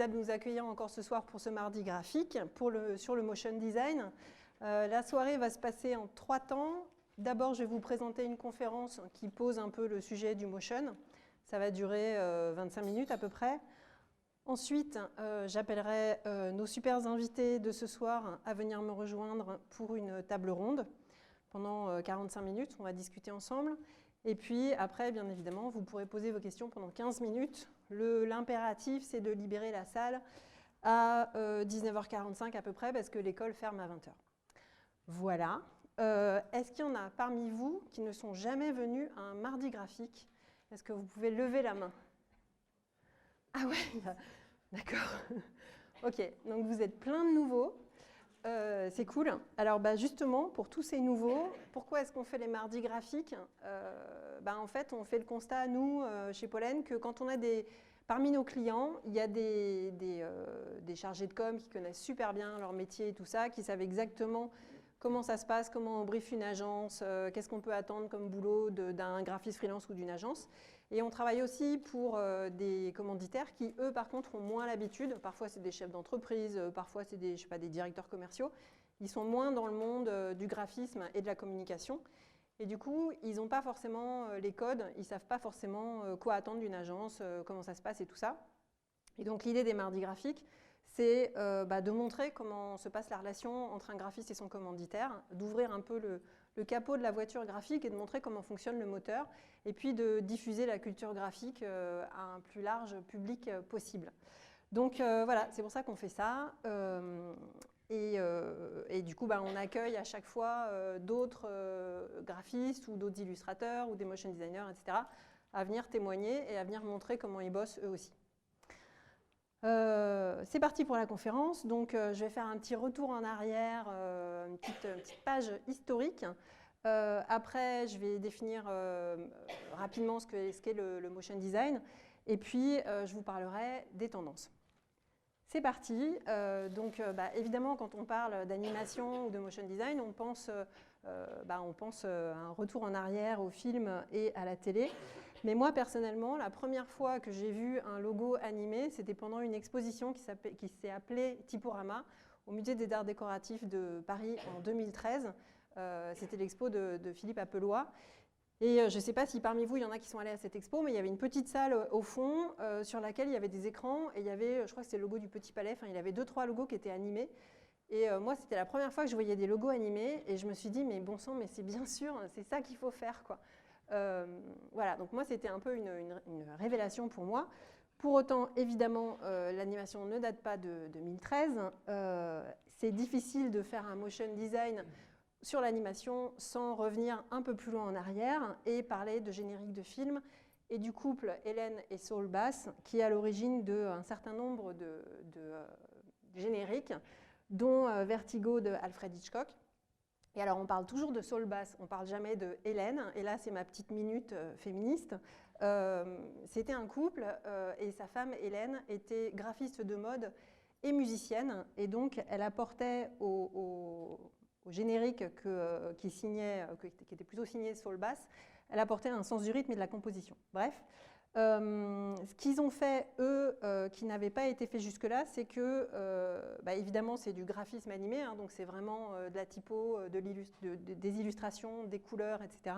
Lisa de nous accueillir encore ce soir pour ce mardi graphique sur le motion design. La soirée va se passer en 3 temps. D'abord, je vais vous présenter une conférence qui pose un peu le sujet du motion. Ça va durer 25 minutes à peu près. Ensuite, j'appellerai nos super invités de ce soir à venir me rejoindre pour une table ronde. Pendant 45 minutes, on va discuter ensemble. Et puis après, bien évidemment, vous pourrez poser vos questions pendant 15 minutes. L'impératif, c'est de libérer la salle à 19h45 à peu près, parce que l'école ferme à 20h. Voilà. Est-ce qu'il y en a parmi vous qui ne sont jamais venus à un mardi graphique? Est-ce que vous pouvez lever la main? Ah ouais, d'accord. Ok, donc vous êtes plein de nouveaux. C'est cool. Alors justement, pour tous ces nouveaux, pourquoi est-ce qu'on fait les mardis graphiques? En fait, on fait le constat, nous, chez Pollen, que quand on a parmi nos clients, il y a des chargés de com qui connaissent super bien leur métier et tout ça, qui savent exactement comment ça se passe, comment on briefe une agence, qu'est-ce qu'on peut attendre comme boulot d'un graphiste freelance ou d'une agence. Et on travaille aussi pour des commanditaires qui, eux, par contre, ont moins l'habitude. Parfois, c'est des chefs d'entreprise, parfois, c'est des directeurs commerciaux. Ils sont moins dans le monde du graphisme et de la communication. Et du coup, ils n'ont pas forcément les codes, ils ne savent pas forcément quoi attendre d'une agence, comment ça se passe et tout ça. Et donc, l'idée des mardis graphiques, c'est de montrer comment se passe la relation entre un graphiste et son commanditaire, d'ouvrir un peu le capot de la voiture graphique et de montrer comment fonctionne le moteur, et puis de diffuser la culture graphique à un plus large public possible. Donc voilà, c'est pour ça qu'on fait ça. Et du coup, on accueille à chaque fois d'autres graphistes ou d'autres illustrateurs ou des motion designers, etc., à venir témoigner et à venir montrer comment ils bossent eux aussi. C'est parti pour la conférence, donc je vais faire un petit retour en arrière, une petite page historique. Après, je vais définir rapidement ce qu'est le motion design, et puis je vous parlerai des tendances. C'est parti. Évidemment, quand on parle d'animation ou de motion design, on pense à un retour en arrière au film et à la télé. Mais moi, personnellement, la première fois que j'ai vu un logo animé, c'était pendant une exposition qui s'est appelée Typorama au Musée des Arts Décoratifs de Paris en 2013. C'était l'expo de Philippe Appelois. Et je ne sais pas si parmi vous, il y en a qui sont allés à cette expo, mais il y avait une petite salle au fond sur laquelle il y avait des écrans. Et il y avait, je crois que c'était le logo du Petit Palais, il y avait 2-3 logos qui étaient animés. Et moi, c'était la première fois que je voyais des logos animés. Et je me suis dit, mais bon sang, mais c'est bien sûr, c'est ça qu'il faut faire, quoi. Voilà, donc moi, c'était un peu une révélation pour moi. Pour autant, évidemment, l'animation ne date pas de 2013. C'est difficile de faire un motion design sur l'animation sans revenir un peu plus loin en arrière et parler de générique de film et du couple Hélène et Saul Bass qui est à l'origine d'un certain nombre de génériques, dont Vertigo de Alfred Hitchcock. Et alors on parle toujours de Saul Bass, on ne parle jamais de Hélène, et là c'est ma petite minute féministe. C'était un couple et sa femme Hélène était graphiste de mode et musicienne, et donc elle apportait au générique qui était plutôt signé Saul Bass, elle apportait un sens du rythme et de la composition. Bref, ce qu'ils ont fait, eux, qui n'avait pas été fait jusque-là, c'est que, évidemment, c'est du graphisme animé, hein, donc c'est vraiment de la typo, des illustrations, des couleurs, etc.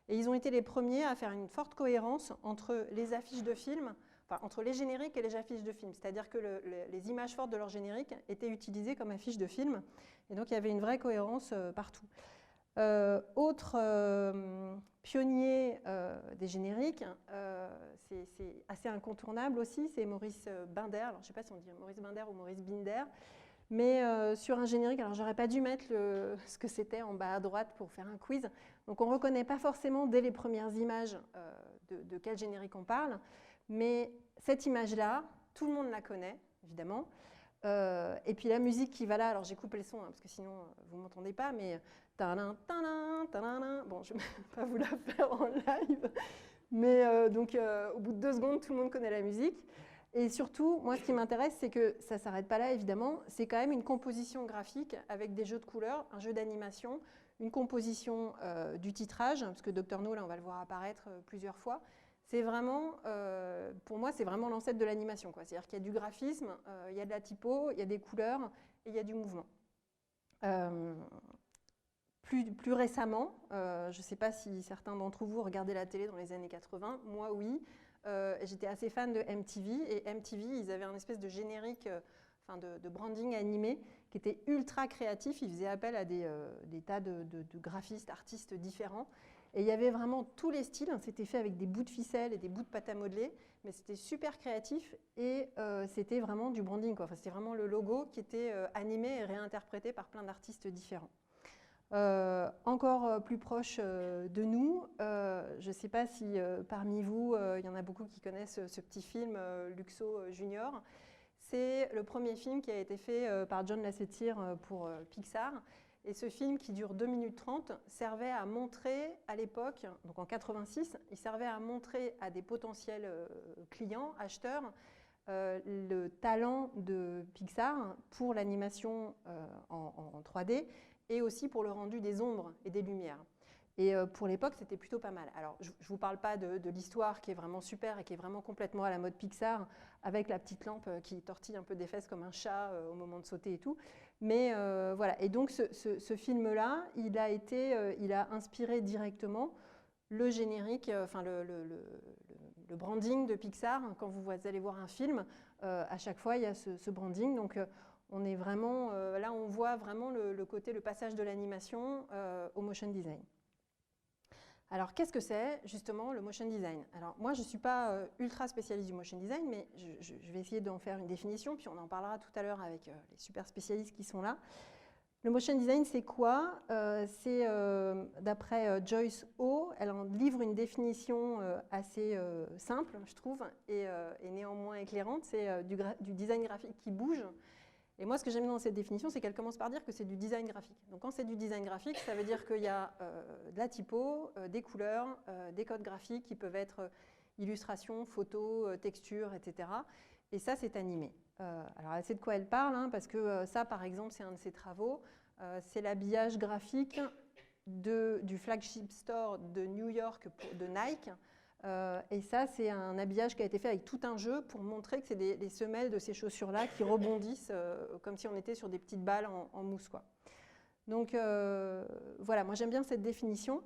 Et ils ont été les premiers à faire une forte cohérence entre les affiches de films, entre les génériques et les affiches de films. C'est-à-dire que les images fortes de leur générique étaient utilisées comme affiches de films. Et donc, il y avait une vraie cohérence partout. Autre pionnier des génériques, c'est assez incontournable aussi, c'est Maurice Binder. Alors, je ne sais pas si on dit Maurice Binder ou Maurice Binder, mais sur un générique, alors j'aurais pas dû mettre ce que c'était en bas à droite pour faire un quiz. Donc, on ne reconnaît pas forcément dès les premières images de quel générique on parle, mais cette image-là, tout le monde la connaît, évidemment. Et puis la musique qui va là, alors j'ai coupé le son, hein, parce que sinon vous ne m'entendez pas, mais bon, je ne vais pas vous la faire en live, mais au bout de 2 secondes, tout le monde connaît la musique. Et surtout, moi ce qui m'intéresse, c'est que ça ne s'arrête pas là, évidemment, c'est quand même une composition graphique avec des jeux de couleurs, un jeu d'animation, une composition du titrage, parce que Dr No, là on va le voir apparaître plusieurs fois. c'est vraiment, pour moi, c'est vraiment l'ancêtre de l'animation. C'est-à-dire qu'il y a du graphisme, il y a de la typo, il y a des couleurs et il y a du mouvement. Plus récemment, je ne sais pas si certains d'entre vous regardaient la télé dans les années 80, moi oui, j'étais assez fan de MTV, et MTV, ils avaient un espèce de générique, de branding animé qui était ultra créatif. Ils faisaient appel à des tas de graphistes, artistes différents, et il y avait vraiment tous les styles. C'était fait avec des bouts de ficelle et des bouts de pâte à modeler, mais c'était super créatif, et c'était vraiment du branding, quoi. Enfin, c'était vraiment le logo qui était animé et réinterprété par plein d'artistes différents. Encore plus proche de nous, je ne sais pas si parmi vous, il y en a beaucoup qui connaissent ce petit film Luxo Junior. C'est le premier film qui a été fait par John Lasseter pour Pixar. Et ce film, qui dure 2 minutes 30, servait à montrer à l'époque, donc en 86, il servait à montrer à des potentiels clients, acheteurs, le talent de Pixar pour l'animation en 3D, et aussi pour le rendu des ombres et des lumières. Et pour l'époque, c'était plutôt pas mal. Alors, je ne vous parle pas de l'histoire qui est vraiment super et qui est vraiment complètement à la mode Pixar, avec la petite lampe qui tortille un peu des fesses comme un chat au moment de sauter et tout. Mais voilà. Et donc, ce film-là, il a inspiré directement le générique, le branding de Pixar. Quand vous allez voir un film, à chaque fois, il y a ce branding. Donc, on est vraiment, là, on voit vraiment le passage de l'animation au motion design. Alors, qu'est-ce que c'est, justement, le motion design? Alors, moi, je ne suis pas ultra spécialiste du motion design, mais je vais essayer d'en faire une définition, puis on en parlera tout à l'heure avec les super spécialistes qui sont là. Le motion design, c'est quoi? C'est, d'après Joyce Ho, elle en livre une définition assez simple, je trouve, et néanmoins éclairante. C'est du design graphique qui bouge. Et moi, ce que j'aime dans cette définition, c'est qu'elle commence par dire que c'est du design graphique. Donc, quand c'est du design graphique, ça veut dire qu'il y a de la typo, des couleurs, des codes graphiques qui peuvent être illustrations, photos, textures, etc. Et ça, c'est animé. Alors, elle sait de quoi elle parle, hein, parce que ça, par exemple, c'est un de ses travaux. C'est l'habillage graphique du flagship store de New York de Nike. Et ça, c'est un habillage qui a été fait avec tout un jeu pour montrer que c'est les semelles de ces chaussures-là qui rebondissent comme si on était sur des petites balles en mousse, quoi. Donc voilà, moi j'aime bien cette définition.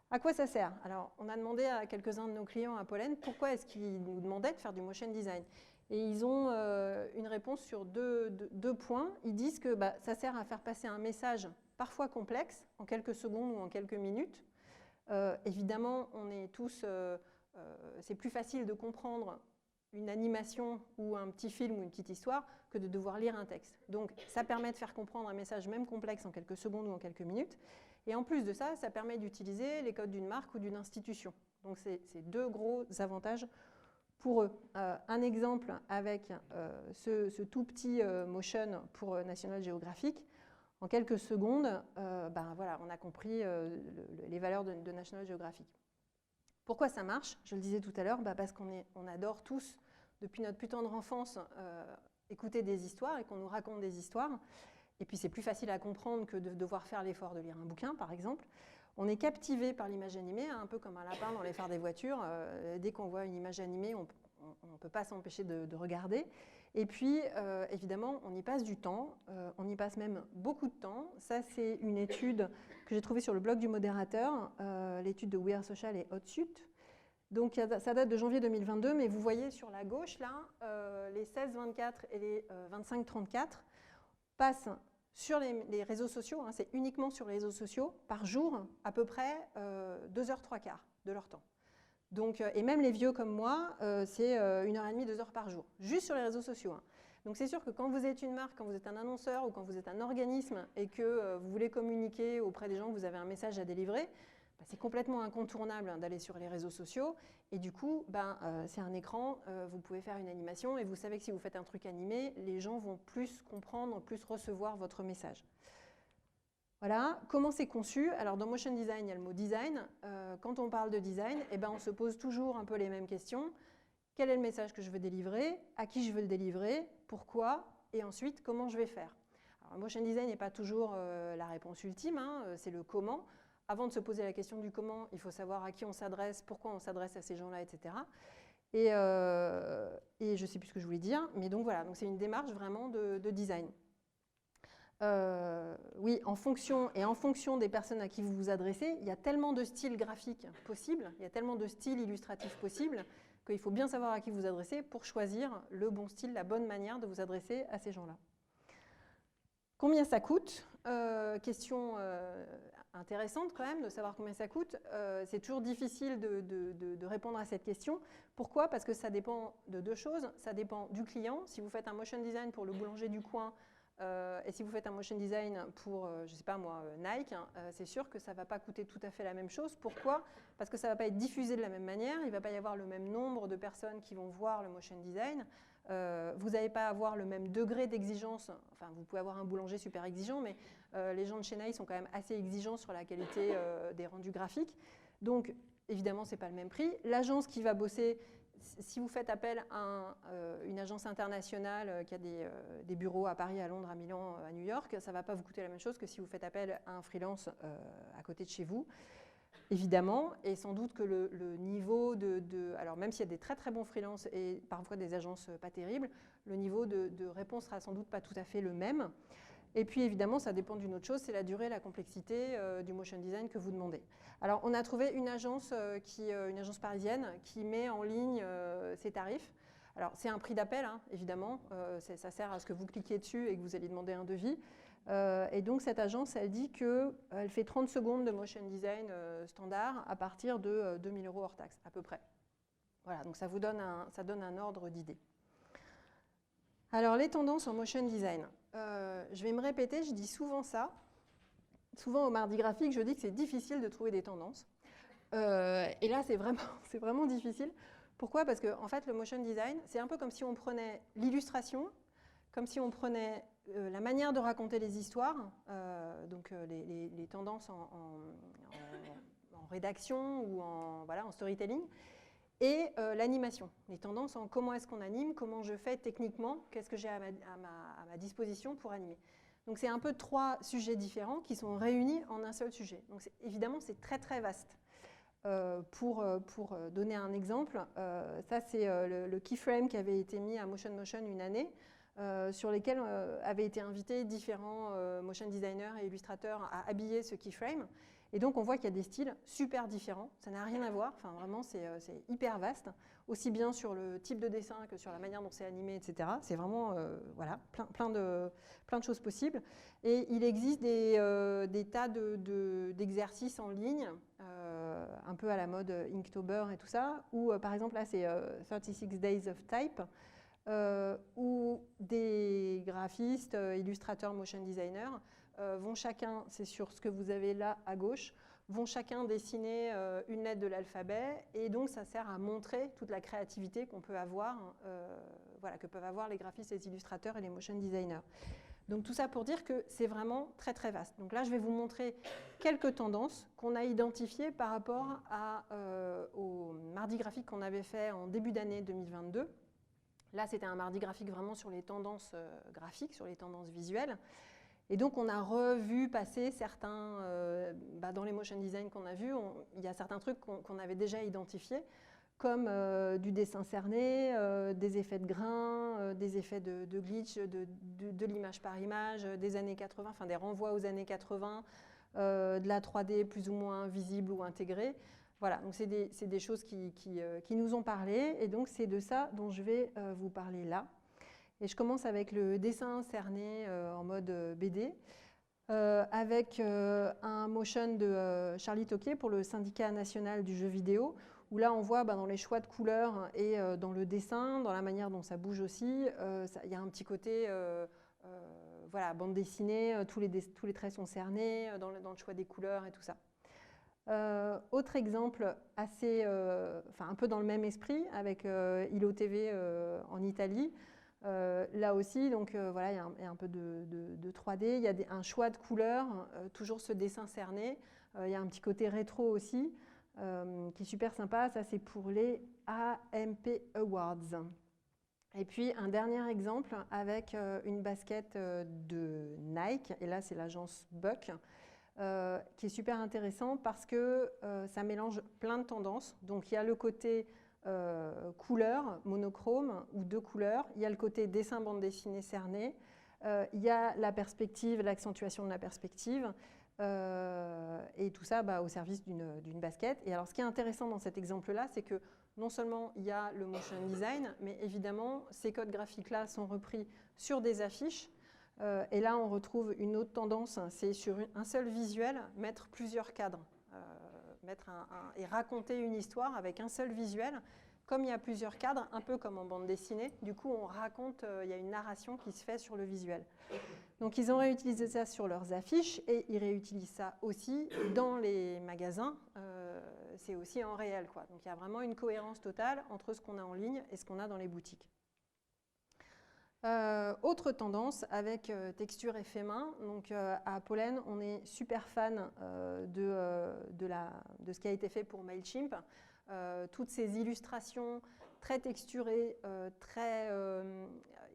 À quoi ça sert? Alors, on a demandé à quelques-uns de nos clients à Pollen pourquoi est-ce qu'ils nous demandaient de faire du motion design. Et ils ont une réponse sur deux points. Ils disent que ça sert à faire passer un message parfois complexe en quelques secondes ou en quelques minutes. Évidemment, on est tous... c'est plus facile de comprendre une animation ou un petit film ou une petite histoire que de devoir lire un texte. Donc, ça permet de faire comprendre un message même complexe en quelques secondes ou en quelques minutes. Et en plus de ça, ça permet d'utiliser les codes d'une marque ou d'une institution. Donc, c'est deux gros avantages pour eux. Un exemple avec ce tout petit motion pour National Geographic. En quelques secondes, voilà, on a compris les valeurs de National Geographic. Pourquoi ça marche? Je le disais tout à l'heure, parce qu'on adore tous, depuis notre plus tendre enfance, écouter des histoires et qu'on nous raconte des histoires. Et puis c'est plus facile à comprendre que de devoir faire l'effort de lire un bouquin, par exemple. On est captivé par l'image animée, un peu comme un lapin dans les phares des voitures. Dès qu'on voit une image animée, on ne peut pas s'empêcher de regarder. Et puis, évidemment, on y passe du temps, on y passe même beaucoup de temps. Ça, c'est une étude que j'ai trouvée sur le blog du modérateur, l'étude de We Are Social et Hotsuite. Donc, ça date de janvier 2022, mais vous voyez sur la gauche, là, les 16-24 et les 25-34 passent sur les réseaux sociaux, hein, c'est uniquement sur les réseaux sociaux, par jour, à peu près 2h03 de leur temps. Donc, et même les vieux comme moi, c'est 1h30, 2h par jour, juste sur les réseaux sociaux. Hein. Donc c'est sûr que quand vous êtes une marque, quand vous êtes un annonceur ou quand vous êtes un organisme et que vous voulez communiquer auprès des gens, que vous avez un message à délivrer, c'est complètement incontournable d'aller sur les réseaux sociaux. Et du coup, c'est un écran, vous pouvez faire une animation et vous savez que si vous faites un truc animé, les gens vont plus comprendre, plus recevoir votre message. Voilà, comment c'est conçu? Alors dans Motion Design, il y a le mot design. Quand on parle de design, on se pose toujours un peu les mêmes questions. Quel est le message que je veux délivrer? À qui je veux le délivrer? Pourquoi? Et ensuite, comment je vais faire? Alors, Motion Design n'est pas toujours la réponse ultime, hein, c'est le comment. avant de se poser la question du comment, il faut savoir à qui on s'adresse, pourquoi on s'adresse à ces gens-là, etc. Et je ne sais plus ce que je voulais dire, mais donc voilà, donc c'est une démarche vraiment de design. Oui, en fonction des personnes à qui vous vous adressez, il y a tellement de styles graphiques possibles, il y a tellement de styles illustratifs possibles, qu'il faut bien savoir à qui vous adresser pour choisir le bon style, la bonne manière de vous adresser à ces gens-là. Combien ça coûte? Question intéressante quand même de savoir combien ça coûte. C'est toujours difficile de répondre à cette question. Pourquoi? Parce que ça dépend de deux choses. Ça dépend du client. Si vous faites un motion design pour le boulanger du coin, et si vous faites un motion design pour, je ne sais pas moi, Nike, c'est sûr que ça ne va pas coûter tout à fait la même chose. Pourquoi? Parce que ça ne va pas être diffusé de la même manière, il ne va pas y avoir le même nombre de personnes qui vont voir le motion design. Vous n'allez pas avoir le même degré d'exigence. Enfin, vous pouvez avoir un boulanger super exigeant, mais les gens de chez Nike sont quand même assez exigeants sur la qualité des rendus graphiques. Donc, évidemment, ce n'est pas le même prix. L'agence qui va bosser, si vous faites appel à une agence internationale qui a des bureaux à Paris, à Londres, à Milan, à New York, ça ne va pas vous coûter la même chose que si vous faites appel à un freelance à côté de chez vous. Évidemment, et sans doute que le niveau alors même s'il y a des très très bons freelances et parfois des agences pas terribles, le niveau de réponse sera sans doute pas tout à fait le même. Et puis évidemment, ça dépend d'une autre chose, c'est la durée et la complexité du motion design que vous demandez. Alors on a trouvé une agence parisienne qui met en ligne ses tarifs. Alors c'est un prix d'appel, hein, évidemment, ça sert à ce que vous cliquiez dessus et que vous allez demander un devis. Et donc cette agence, elle dit qu'elle fait 30 secondes de motion design standard à partir de 2 000 € hors taxe, à peu près. Voilà, donc ça donne un ordre d'idée. Alors les tendances en motion design. Je vais me répéter, je dis souvent ça. Souvent au mardi graphique, je dis que c'est difficile de trouver des tendances. Et là, c'est vraiment difficile. Pourquoi? Parce que en fait, le motion design, c'est un peu comme si on prenait l'illustration, comme si on prenait la manière de raconter les histoires, donc les tendances en rédaction ou en storytelling, et l'animation, les tendances en comment est-ce qu'on anime, comment je fais techniquement, qu'est-ce que j'ai à ma disposition pour animer. Donc c'est un peu trois sujets différents qui sont réunis en un seul sujet. Donc évidemment, c'est très très vaste. Pour donner un exemple, ça c'est le keyframe qui avait été mis à Motion une année, sur lesquels avaient été invités différents motion designers et illustrateurs à habiller ce keyframe. Et donc on voit qu'il y a des styles super différents, ça n'a rien à voir, enfin vraiment c'est hyper vaste, aussi bien sur le type de dessin que sur la manière dont c'est animé, etc. C'est vraiment voilà, plein de choses possibles. Et il existe des tas d'exercices en ligne, un peu à la mode Inktober et tout ça, où par exemple là c'est 36 Days of Type, où des graphistes, illustrateurs, motion designers vont chacun, c'est sur ce que vous avez là à gauche, vont chacun dessiner une lettre de l'alphabet, et donc ça sert à montrer toute la créativité qu'on peut avoir, voilà, que peuvent avoir les graphistes, les illustrateurs et les motion designers. Donc tout ça pour dire que c'est vraiment très très vaste. Donc là je vais vous montrer quelques tendances qu'on a identifiées par rapport au mardi graphique qu'on avait fait en début d'année 2022. Là c'était un mardi graphique vraiment sur les tendances graphiques, sur les tendances visuelles. Et donc on a revu passer certains, dans les motion design qu'on a vus, il y a certains trucs qu'on avait déjà identifiés, comme du dessin cerné, des effets de grain, des effets de glitch, de l'image par image, des années 80, enfin des renvois aux années 80, de la 3D plus ou moins visible ou intégrée. Voilà, donc c'est des choses qui nous ont parlé, et donc c'est de ça dont je vais vous parler là. Et je commence avec le dessin cerné en mode BD, avec un motion de Charlie Tauquier pour le syndicat national du jeu vidéo, où là on voit dans les choix de couleurs et dans le dessin, dans la manière dont ça bouge aussi, il y a un petit côté voilà, bande dessinée, tous les traits sont cernés dans le choix des couleurs et tout ça. Autre exemple assez, un peu dans le même esprit, avec Ilo TV en Italie. Là aussi, donc voilà, il y a un peu de 3D, il y a un choix de couleurs, toujours ce dessin cerné, il y a un petit côté rétro aussi, qui est super sympa. Ça c'est pour les AMP Awards. Et puis un dernier exemple avec une basket de Nike, et là c'est l'agence Buck, qui est super intéressant parce que ça mélange plein de tendances. Donc il y a le côté couleur, monochrome ou deux couleurs, il y a le côté dessin bande dessinée cerné, il y a la perspective, l'accentuation de la perspective, et tout ça au service d'une basket. Et alors ce qui est intéressant dans cet exemple-là, c'est que non seulement il y a le motion design, mais évidemment ces codes graphiques-là sont repris sur des affiches. Et là, on retrouve une autre tendance, c'est sur un seul visuel, mettre plusieurs cadres, et raconter une histoire avec un seul visuel. Comme il y a plusieurs cadres, un peu comme en bande dessinée, du coup, on raconte, il y a une narration qui se fait sur le visuel. Donc, ils ont réutilisé ça sur leurs affiches et ils réutilisent ça aussi dans les magasins. C'est aussi en réel, quoi. Donc, il y a vraiment une cohérence totale entre ce qu'on a en ligne et ce qu'on a dans les boutiques. Autre tendance avec texture effet main. Donc, à Pollen, on est super fan de ce qui a été fait pour Mailchimp. Toutes ces illustrations très texturées, très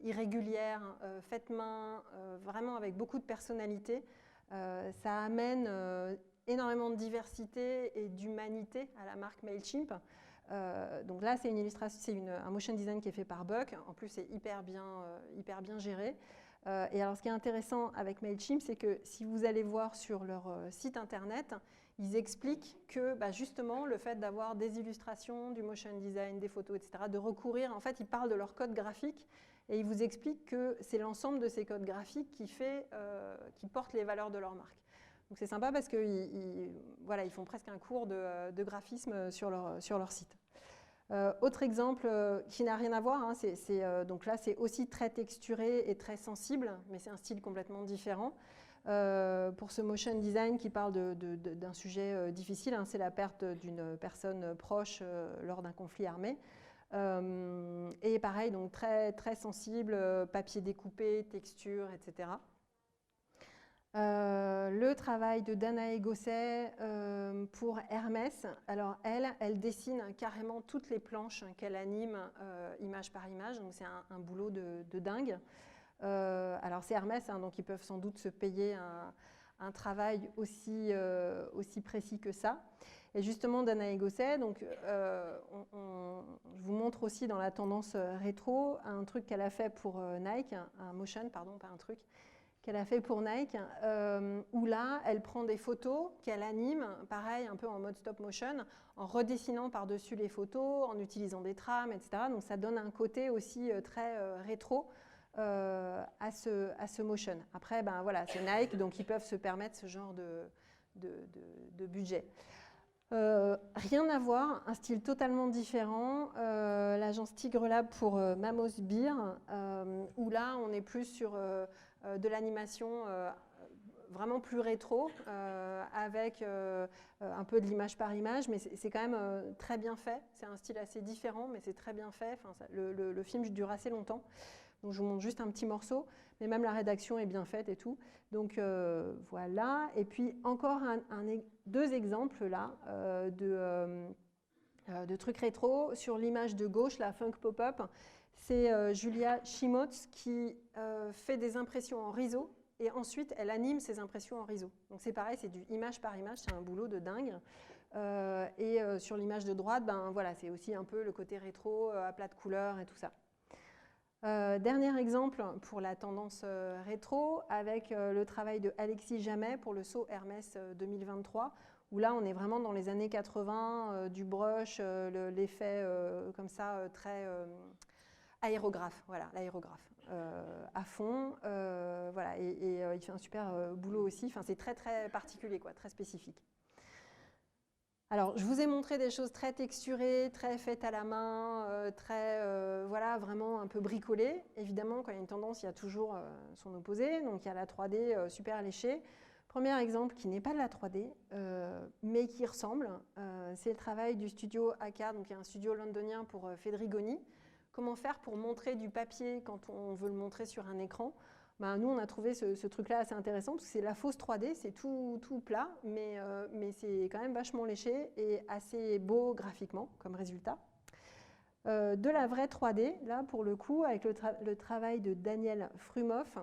irrégulières, faites main, vraiment avec beaucoup de personnalité. Ça amène énormément de diversité et d'humanité à la marque Mailchimp. Donc là, c'est une illustration, c'est un motion design qui est fait par Buck. En plus, c'est hyper bien géré. Et alors, ce qui est intéressant avec Mailchimp, c'est que si vous allez voir sur leur site internet, ils expliquent que justement, le fait d'avoir des illustrations, du motion design, des photos, etc., de recourir, en fait, ils parlent de leur code graphique et ils vous expliquent que c'est l'ensemble de ces codes graphiques qui portent les valeurs de leur marque. Donc c'est sympa parce qu'ils font presque un cours de graphisme sur leur site. Autre exemple qui n'a rien à voir, hein, donc là c'est aussi très texturé et très sensible, mais c'est un style complètement différent. Pour ce motion design qui parle d'un sujet difficile, hein, c'est la perte d'une personne proche lors d'un conflit armé. Et pareil, donc très, très sensible, papier découpé, texture, etc. Le travail de Danae Gosset pour Hermès. Alors elle dessine carrément toutes les planches qu'elle anime image par image, donc c'est un boulot de dingue. Alors c'est Hermès, hein, donc ils peuvent sans doute se payer un travail aussi précis que ça. Et justement, Danae Gosset, donc, je vous montre aussi dans la tendance rétro un truc qu'elle a fait pour Nike, un motion, pardon, pas un truc, qu'elle a fait pour Nike, où là, elle prend des photos qu'elle anime, pareil, un peu en mode stop motion, en redessinant par-dessus les photos, en utilisant des trames, etc. Donc ça donne un côté aussi très rétro à ce motion. Après, voilà, c'est Nike, donc ils peuvent se permettre ce genre de budget. Rien à voir, un style totalement différent, l'agence Tigre Lab pour Mamos Beer, où là on est plus sur de l'animation vraiment plus rétro, avec un peu de l'image par image, mais c'est quand même très bien fait. C'est un style assez différent, mais c'est très bien fait. Enfin, le film dure assez longtemps. Donc je vous montre juste un petit morceau, mais même la rédaction est bien faite et tout. Donc voilà. Et puis encore deux exemples là de trucs rétro. Sur l'image de gauche, la Funk Pop-Up, c'est Julia Schimotz qui fait des impressions en riso et ensuite elle anime ces impressions en riso. Donc c'est pareil, c'est du image par image, c'est un boulot de dingue. Et sur l'image de droite, voilà, c'est aussi un peu le côté rétro, à plat de couleurs et tout ça. Dernier exemple pour la tendance rétro, avec le travail de Alexis Jamet pour le saut Hermès 2023, où là on est vraiment dans les années 80, du brush, l'effet comme ça très aérographe, voilà, l'aérographe à fond, voilà, et il fait un super boulot aussi, enfin c'est très très particulier, quoi, très spécifique. Alors, je vous ai montré des choses très texturées, très faites à la main, voilà, vraiment un peu bricolées. Évidemment, quand il y a une tendance, il y a toujours son opposé. Donc, il y a la 3D super léchée. Premier exemple qui n'est pas de la 3D, mais qui ressemble, c'est le travail du studio AK, donc il y a un studio londonien pour Fedrigoni. Comment faire pour montrer du papier quand on veut le montrer sur un écran ? Nous, on a trouvé ce truc-là assez intéressant parce que c'est la fausse 3D, c'est tout plat, mais c'est quand même vachement léché et assez beau graphiquement comme résultat. De la vraie 3D, là, pour le coup, avec le travail de Daniel Frumoff,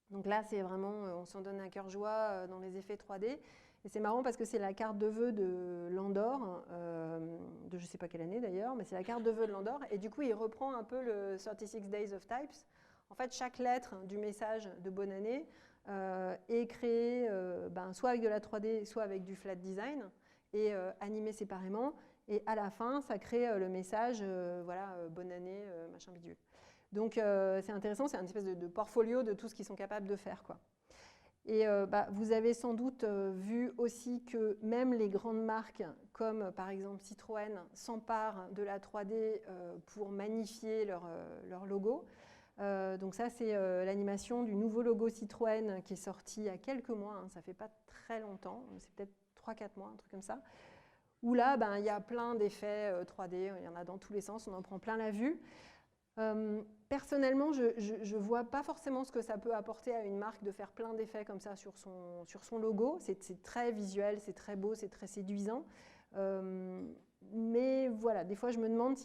Donc là, c'est vraiment, on s'en donne un cœur joie dans les effets 3D. Et c'est marrant parce que c'est la carte de vœux de Landor, de je ne sais pas quelle année d'ailleurs, mais c'est la carte de vœux de Landor. Et du coup, il reprend un peu le 36 Days of Types. En fait, chaque lettre du message de bonne année est créée soit avec de la 3D, soit avec du flat design, et animée séparément. Et à la fin, ça crée le message, voilà, bonne année, machin bidule. Donc c'est intéressant, c'est un espèce de portfolio de tout ce qu'ils sont capables de faire, quoi. Et vous avez sans doute vu aussi que même les grandes marques, comme par exemple Citroën, s'emparent de la 3D pour magnifier leur logo. Donc ça, c'est l'animation du nouveau logo Citroën qui est sorti il y a quelques mois, hein, ça ne fait pas très longtemps, c'est peut-être 3-4 mois, un truc comme ça, où là, il y a plein d'effets 3D, il y en a dans tous les sens, on en prend plein la vue. Personnellement, je ne vois pas forcément ce que ça peut apporter à une marque de faire plein d'effets comme ça sur son logo. C'est très visuel, c'est très beau, c'est très séduisant. Mais voilà, des fois, je me demande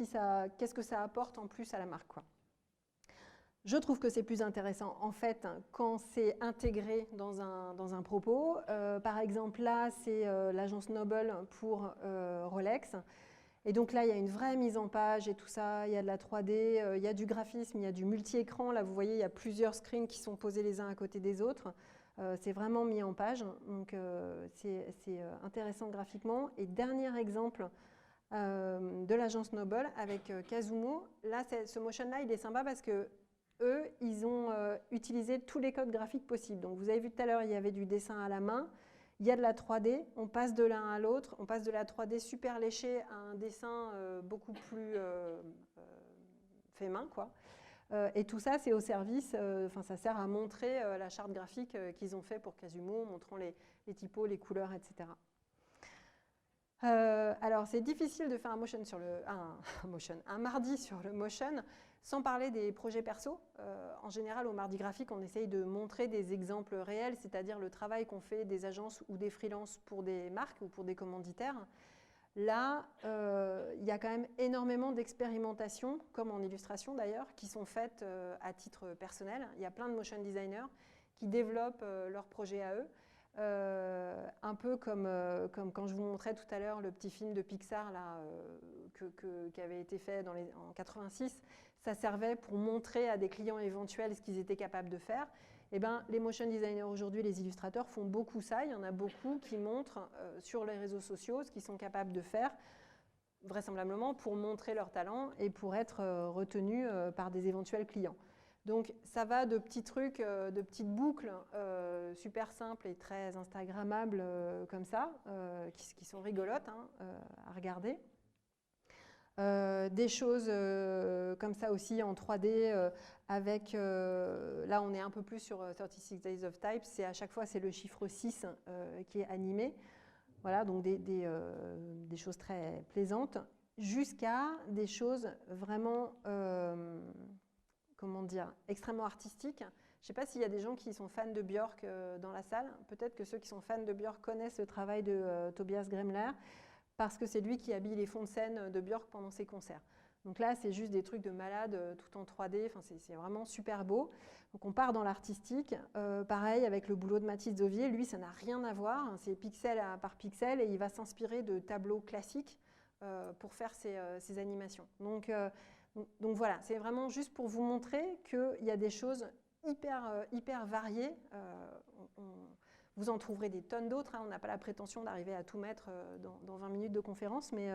qu'est-ce que ça apporte en plus à la marque, quoi. Je trouve que c'est plus intéressant, en fait, quand c'est intégré dans un propos. Par exemple, là, c'est l'agence Noble pour Rolex. Et donc là, il y a une vraie mise en page et tout ça, il y a de la 3D, il y a du graphisme, il y a du multi-écran. Là, vous voyez, il y a plusieurs screens qui sont posés les uns à côté des autres. C'est vraiment mis en page, donc c'est intéressant graphiquement. Et dernier exemple de l'agence Noble avec Casumo. Là, ce motion-là, il est sympa parce que eux, ils ont utilisé tous les codes graphiques possibles. Donc vous avez vu tout à l'heure, il y avait du dessin à la main. Il y a de la 3D, on passe de l'un à l'autre, on passe de la 3D super léchée à un dessin beaucoup plus fait main, quoi. Et tout ça, c'est au service, ça sert à montrer la charte graphique qu'ils ont fait pour Casumo, montrant les typos, les couleurs, etc. Alors, c'est difficile de faire un mardi sur le motion sans parler des projets perso. En général, au mardi graphique, on essaye de montrer des exemples réels, c'est-à-dire le travail qu'on fait des agences ou des freelances pour des marques ou pour des commanditaires. Là, il y a quand même énormément d'expérimentations, comme en illustration d'ailleurs, qui sont faites à titre personnel. Il y a plein de motion designers qui développent leurs projets à eux. Un peu comme quand je vous montrais tout à l'heure le petit film de Pixar là, qui avait été fait en 86, ça servait pour montrer à des clients éventuels ce qu'ils étaient capables de faire. Et les motion designers aujourd'hui, les illustrateurs font beaucoup ça. Il y en a beaucoup qui montrent sur les réseaux sociaux ce qu'ils sont capables de faire, vraisemblablement pour montrer leur talent et pour être retenus par des éventuels clients. Donc ça va de petits trucs, de petites boucles super simples et très instagrammables comme ça, qui sont rigolotes à regarder. Des choses comme ça aussi en 3D avec, là on est un peu plus sur 36 Days of Types, à chaque fois c'est le chiffre 6 qui est animé. Voilà, donc des choses très plaisantes, jusqu'à des choses vraiment comment dire, extrêmement artistique. Je ne sais pas s'il y a des gens qui sont fans de Björk dans la salle. Peut-être que ceux qui sont fans de Björk connaissent le travail de Tobias Gremler, parce que c'est lui qui habille les fonds de scène de Björk pendant ses concerts. Donc là, c'est juste des trucs de malade, tout en 3D. Enfin, c'est vraiment super beau. Donc on part dans l'artistique. Pareil avec le boulot de Mathis Zovier. Lui, ça n'a rien à voir. C'est pixel par pixel et il va s'inspirer de tableaux classiques pour faire ses animations. Donc voilà, c'est vraiment juste pour vous montrer qu'il y a des choses hyper variées. Vous en trouverez des tonnes d'autres. On n'a pas la prétention d'arriver à tout mettre dans 20 minutes de conférence, mais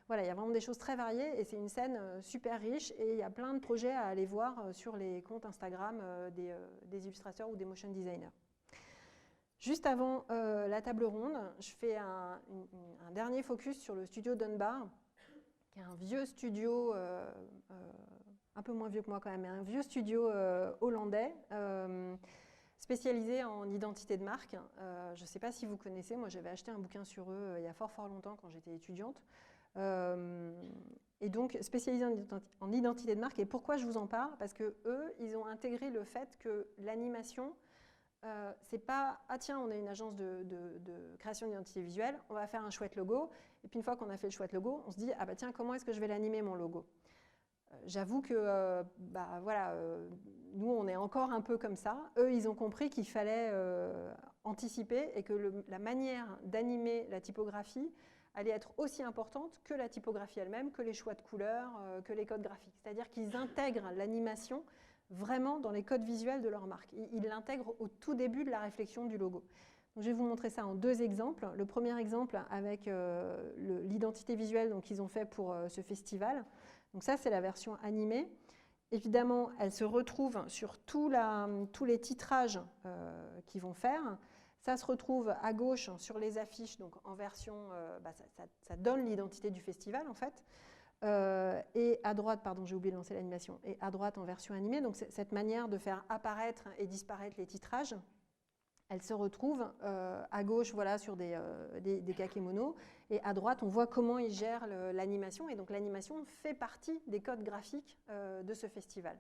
voilà, il y a vraiment des choses très variées et c'est une scène super riche et il y a plein de projets à aller voir sur les comptes Instagram des illustrateurs ou des motion designers. Juste avant la table ronde, je fais un dernier focus sur le studio Dunbar, qui est un vieux studio, un peu moins vieux que moi quand même, mais un vieux studio hollandais, spécialisé en identité de marque. Je ne sais pas si vous connaissez, moi j'avais acheté un bouquin sur eux il y a fort longtemps quand j'étais étudiante. Et donc spécialisé en identité de marque. Et pourquoi je vous en parle? Parce que eux, ils ont intégré le fait que l'animation, c'est pas « Ah tiens, on est une agence de création d'identité visuelle, on va faire un chouette logo. » Et puis une fois qu'on a fait le chouette logo, on se dit « Ah bah tiens, comment est-ce que je vais l'animer mon logo ?» j'avoue que voilà, nous, on est encore un peu comme ça. Eux, ils ont compris qu'il fallait anticiper et que la manière d'animer la typographie allait être aussi importante que la typographie elle-même, que les choix de couleurs, que les codes graphiques. C'est-à-dire qu'ils intègrent l'animation vraiment dans les codes visuels de leur marque. Ils l'intègrent au tout début de la réflexion du logo. Donc, je vais vous montrer ça en 2 exemples. Le premier exemple avec l'identité visuelle qu'ils ont fait pour ce festival. Donc ça, c'est la version animée. Évidemment, elle se retrouve sur tous les titrages qu'ils vont faire. Ça se retrouve à gauche sur les affiches, donc en version, ça donne l'identité du festival en fait. Et à droite, pardon, j'ai oublié de lancer l'animation, et à droite en version animée. Donc cette manière de faire apparaître et disparaître les titrages, elle se retrouve à gauche, voilà, sur des kakémonos, et à droite, on voit comment ils gèrent l'animation. Et donc l'animation fait partie des codes graphiques de ce festival.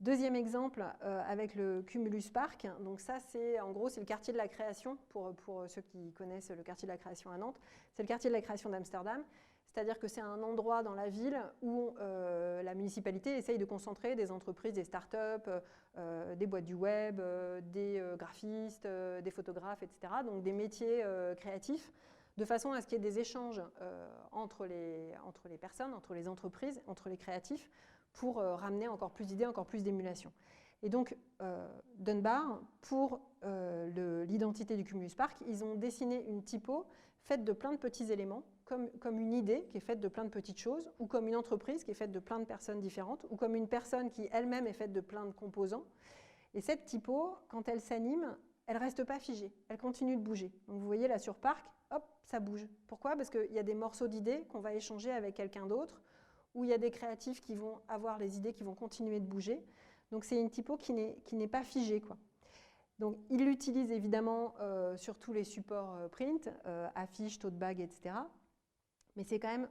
Deuxième exemple avec le Cumulus Park. Donc ça, en gros, c'est le quartier de la création, pour ceux qui connaissent le quartier de la création à Nantes. C'est le quartier de la création d'Amsterdam. C'est-à-dire que c'est un endroit dans la ville où la municipalité essaye de concentrer des entreprises, des startups, des boîtes du web, des graphistes, des photographes, etc. Donc des métiers créatifs, de façon à ce qu'il y ait des échanges entre les personnes, entre les entreprises, entre les créatifs, pour ramener encore plus d'idées, encore plus d'émulation. Et donc, Dunbar, pour l'identité du Cumulus Park, ils ont dessiné une typo faite de plein de petits éléments, comme une idée qui est faite de plein de petites choses, ou comme une entreprise qui est faite de plein de personnes différentes, ou comme une personne qui elle-même est faite de plein de composants. Et cette typo, quand elle s'anime, elle ne reste pas figée, elle continue de bouger. Donc vous voyez là sur Parc, hop, ça bouge. Pourquoi? Parce qu'il y a des morceaux d'idées qu'on va échanger avec quelqu'un d'autre, où il y a des créatifs qui vont avoir les idées qui vont continuer de bouger. Donc c'est une typo qui n'est pas figée, quoi. Donc ils l'utilisent évidemment sur tous les supports print, affiches, tote bag, etc. Mais c'est quand même,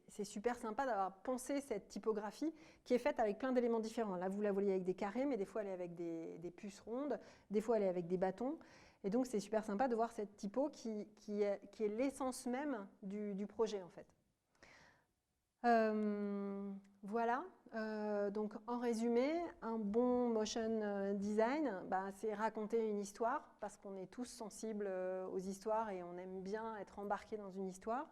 c'est super sympa d'avoir pensé cette typographie qui est faite avec plein d'éléments différents. Là, vous la voyez avec des carrés, mais des fois elle est avec des puces rondes, des fois elle est avec des bâtons. Et donc c'est super sympa de voir cette typo qui est l'essence même du projet en fait. Voilà, donc en résumé, un bon motion design, c'est raconter une histoire, parce qu'on est tous sensibles aux histoires et on aime bien être embarqué dans une histoire,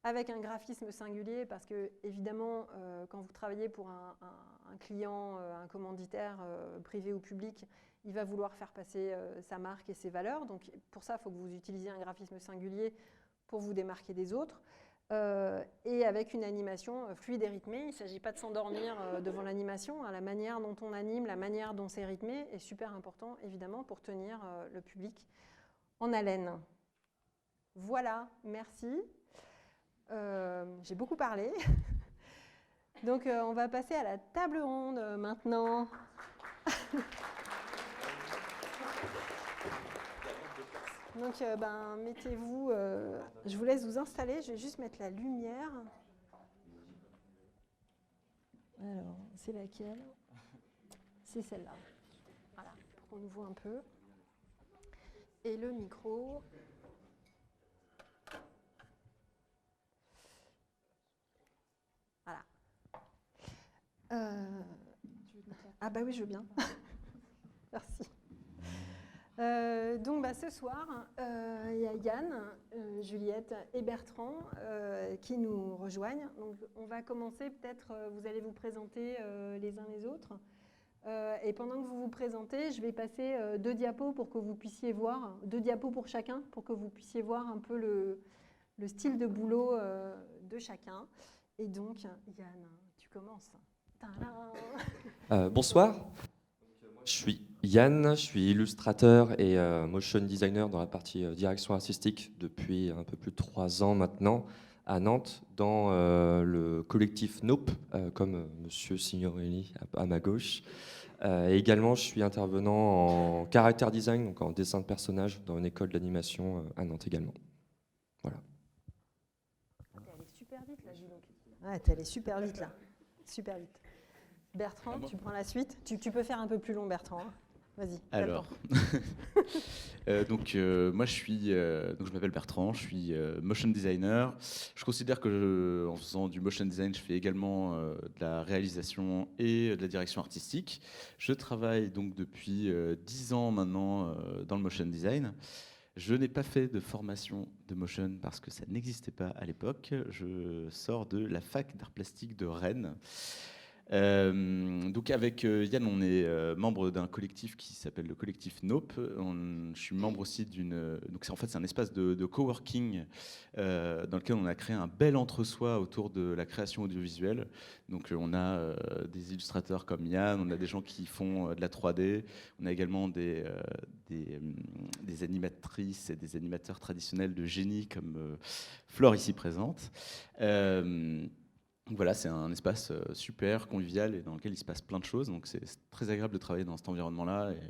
avec un graphisme singulier, parce que évidemment, quand vous travaillez pour un client, un commanditaire privé ou public, il va vouloir faire passer sa marque et ses valeurs, donc pour ça, il faut que vous utilisiez un graphisme singulier pour vous démarquer des autres. Et avec une animation fluide et rythmée. Il ne s'agit pas de s'endormir devant l'animation. La manière dont on anime, la manière dont c'est rythmé est super important, évidemment, pour tenir le public en haleine. Voilà, merci. J'ai beaucoup parlé. Donc, on va passer à la table ronde maintenant. Donc, mettez-vous, je vous laisse vous installer, je vais juste mettre la lumière. Alors, c'est laquelle? C'est celle-là. Voilà, pour qu'on nous voit un peu. Et le micro. Voilà. Ah bah oui, je veux bien. Merci. Donc ce soir, il y a Yann, Juliette et Bertrand qui nous rejoignent. Donc on va commencer, peut-être vous allez vous présenter les uns les autres. Et pendant que vous vous présentez, je vais passer 2 diapos pour que vous puissiez voir, 2 diapos pour chacun, pour que vous puissiez voir un peu le style de boulot de chacun. Et donc, Yann, tu commences. Bonsoir. Je suis Yann, je suis illustrateur et motion designer dans la partie direction artistique depuis un peu plus de 3 ans maintenant à Nantes, dans le collectif Nope, comme Monsieur Signorelli à ma gauche. Et également, je suis intervenant en character design, donc en dessin de personnages, dans une école d'animation à Nantes également. Voilà. T'es allé super vite là, dis donc. Ouais, t'es allé super vite là. Super vite. Bertrand, tu prends la suite. Tu peux faire un peu plus long, Bertrand. Vas-y. Alors, moi je m'appelle Bertrand, je suis motion designer. Je considère que en faisant du motion design, je fais également de la réalisation et de la direction artistique. Je travaille donc depuis 10 ans maintenant dans le motion design. Je n'ai pas fait de formation de motion parce que ça n'existait pas à l'époque. Je sors de la fac d'art plastique de Rennes. Donc avec Yann, on est membre d'un collectif qui s'appelle le collectif Nope. Je suis membre aussi donc c'est un espace de coworking dans lequel on a créé un bel entre-soi autour de la création audiovisuelle. Donc on a des illustrateurs comme Yann, on a des gens qui font de la 3D, on a également des animatrices et des animateurs traditionnels de génie comme Flore ici présente. Donc voilà, c'est un espace super convivial et dans lequel il se passe plein de choses. Donc c'est très agréable de travailler dans cet environnement-là et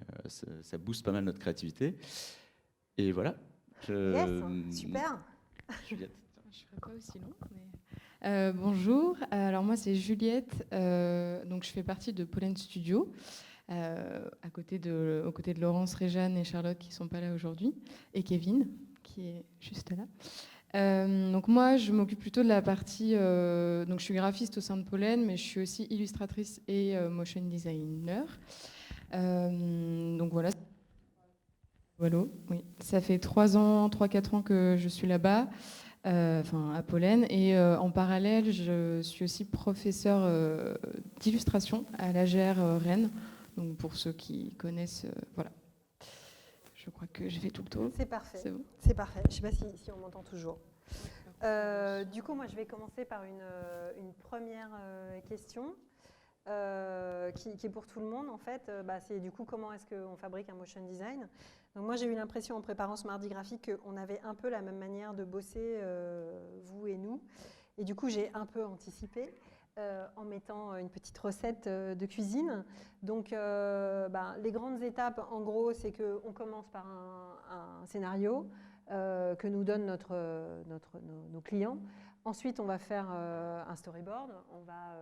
ça booste pas mal notre créativité. Et voilà. Yes, super. Juliette. Je ne serai pas aussi long. Mais... bonjour, alors moi c'est Juliette, donc je fais partie de Pollen Studio, aux côtés de Laurence, Réjeanne et Charlotte qui ne sont pas là aujourd'hui, et Kevin qui est juste là. Donc moi, je m'occupe plutôt de la partie... donc je suis graphiste au sein de Pollen, mais je suis aussi illustratrice et motion designer. Donc voilà. Voilà, oui. Ça fait 3-4 ans que je suis là-bas, à Pollen. Et en parallèle, je suis aussi professeure d'illustration à l'AGR Rennes. Donc pour ceux qui connaissent, voilà. Je crois que j'ai fait tout le tour. C'est parfait. C'est bon. C'est parfait. Je ne sais pas si on m'entend toujours. Du coup, moi, je vais commencer par une première question qui est pour tout le monde. En fait, c'est du coup comment est-ce qu'on fabrique un motion design. Donc moi, j'ai eu l'impression en préparant ce mardi graphique qu'on avait un peu la même manière de bosser, vous et nous. Et du coup, j'ai un peu anticipé. En mettant une petite recette de cuisine. Donc, les grandes étapes, en gros, c'est qu'on commence par un scénario que nous donnent nos clients. Ensuite, on va faire un storyboard. On va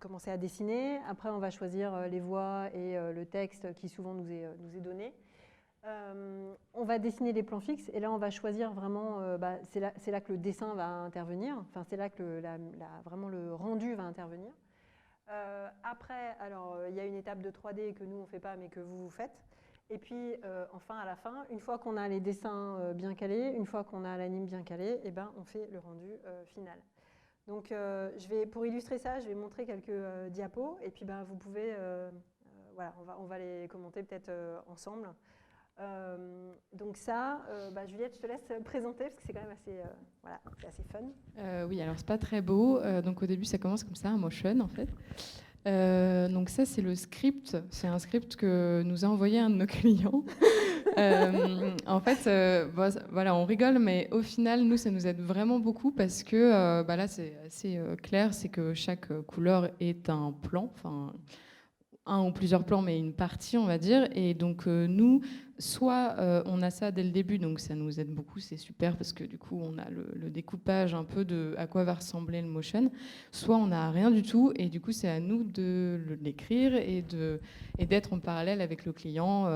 commencer à dessiner. Après, on va choisir les voix et le texte qui souvent nous est donné. On va dessiner les plans fixes et là on va choisir vraiment, c'est là que le dessin va intervenir, enfin c'est là que vraiment le rendu va intervenir. Après, alors il y a une étape de 3D que nous on ne fait pas mais que vous faites. Et puis enfin à la fin, une fois qu'on a les dessins bien calés, une fois qu'on a l'anime bien calé, et on fait le rendu final. Donc pour illustrer ça, je vais montrer quelques diapos et puis vous pouvez, voilà, on va les commenter peut-être ensemble. Donc ça, Juliette, je te laisse présenter parce que c'est quand même assez, assez fun. Oui, alors c'est pas très beau. Donc au début, ça commence comme ça, un motion en fait. Donc ça, c'est le script. C'est un script que nous a envoyé un de nos clients. En fait, voilà, on rigole, mais au final, nous, ça nous aide vraiment beaucoup parce que là, c'est assez clair, c'est que chaque couleur est un plan, enfin un ou plusieurs plans, mais une partie, on va dire. Et donc nous, soit on a ça dès le début, donc ça nous aide beaucoup, c'est super parce que du coup on a le découpage un peu de à quoi va ressembler le motion, soit on n'a rien du tout et du coup c'est à nous de l'écrire et d'être en parallèle avec le client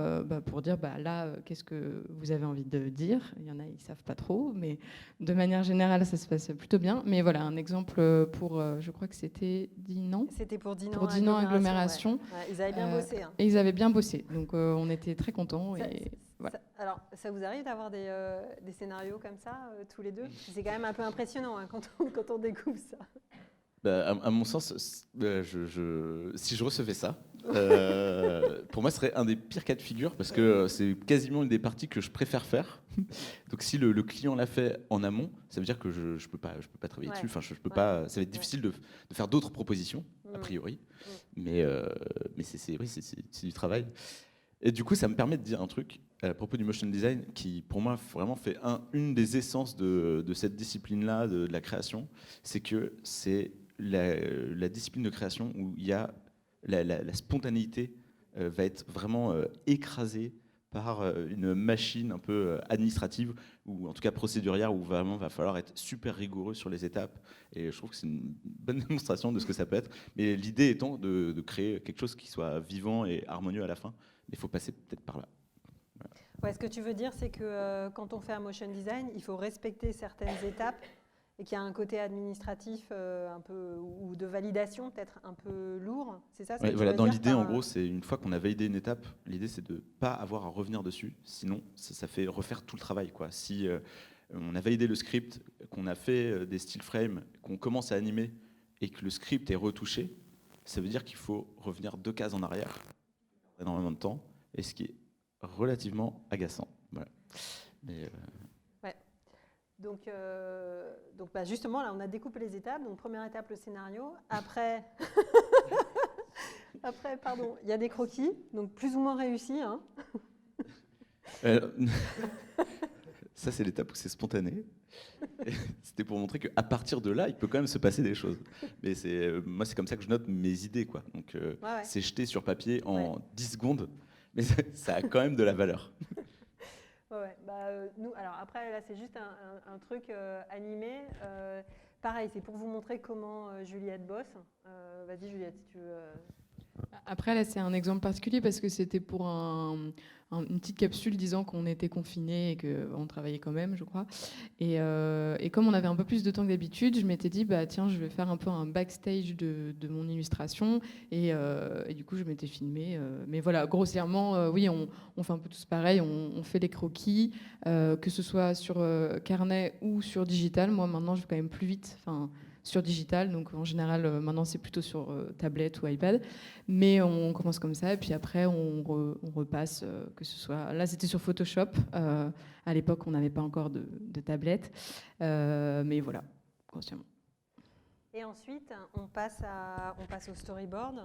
pour dire là qu'est-ce que vous avez envie de dire. Il y en a, ils savent pas trop, mais de manière générale ça se passe plutôt bien. Mais voilà, un exemple pour, je crois que c'était Dinan. C'était pour Dinan Agglomération. Ouais. Ils avaient bien bossé. Hein. Et ils avaient bien bossé, donc on était très contents. Voilà. Alors, ça vous arrive d'avoir des scénarios comme ça, tous les deux? C'est quand même un peu impressionnant hein, quand on découvre ça. À mon sens, si je recevais ça, pour moi, ce serait un des pires cas de figure parce que c'est quasiment une des parties que je préfère faire. Donc, si le client l'a fait en amont, ça veut dire que je peux pas travailler dessus. Enfin, je peux pas. Ça va être difficile de faire d'autres propositions a priori, mais c'est du travail. Et du coup, ça me permet de dire un truc à propos du motion design qui, pour moi, vraiment fait une des essences de cette discipline-là, de la création, c'est que c'est la discipline de création où il y a la spontanéité va être vraiment écrasée par une machine un peu administrative, ou en tout cas procédurière, où vraiment va falloir être super rigoureux sur les étapes. Et je trouve que c'est une bonne démonstration de ce que ça peut être. Mais l'idée étant de créer quelque chose qui soit vivant et harmonieux à la fin. Mais il faut passer peut-être par là. Ouais, ce que tu veux dire, c'est que quand on fait un motion design, il faut respecter certaines étapes et qu'il y a un côté administratif un peu, ou de validation peut-être un peu lourd. C'est ça ce que tu Voilà, veux dans dire l'idée, en gros, c'est une fois qu'on a validé une étape, l'idée c'est de ne pas avoir à revenir dessus, sinon ça fait refaire tout le travail, quoi. Si on a validé le script, qu'on a fait des still frames, qu'on commence à animer et que le script est retouché, ça veut dire qu'il faut revenir 2 cases en arrière, énormément de temps, et ce qui est relativement agaçant. Voilà. Mais, Donc bah justement, là, on a découpé les étapes. Donc, première étape, le scénario. Après, pardon, il y a des croquis, donc plus ou moins réussis. Hein. Ça, c'est l'étape où c'est spontané. C'était pour montrer qu'à partir de là, il peut quand même se passer des choses. Mais moi, c'est comme ça que je note mes idées, quoi. Donc, c'est jeté sur papier en 10 secondes, mais ça a quand même de la valeur. Ouais. Bah, nous, alors après, là, c'est juste un truc animé. Pareil, c'est pour vous montrer comment Juliette bosse. Vas-y, Juliette, si tu veux. Après, là, c'est un exemple particulier parce que c'était pour une petite capsule disant qu'on était confinés et qu'on travaillait quand même, je crois. Et comme on avait un peu plus de temps que d'habitude, je m'étais dit, bah, tiens, je vais faire un peu un backstage de mon illustration. Et du coup, je m'étais filmée. Mais voilà, grossièrement, oui, on fait un peu tous pareil. On fait les croquis, que ce soit sur carnet ou sur digital. Moi, maintenant, je vais quand même plus vite. Sur digital, donc en général maintenant c'est plutôt sur tablette ou iPad, mais on commence comme ça et puis après on repasse, que ce soit, là c'était sur Photoshop, à l'époque on n'avait pas encore de tablette, mais voilà, grossièrement. Et ensuite on passe au storyboard.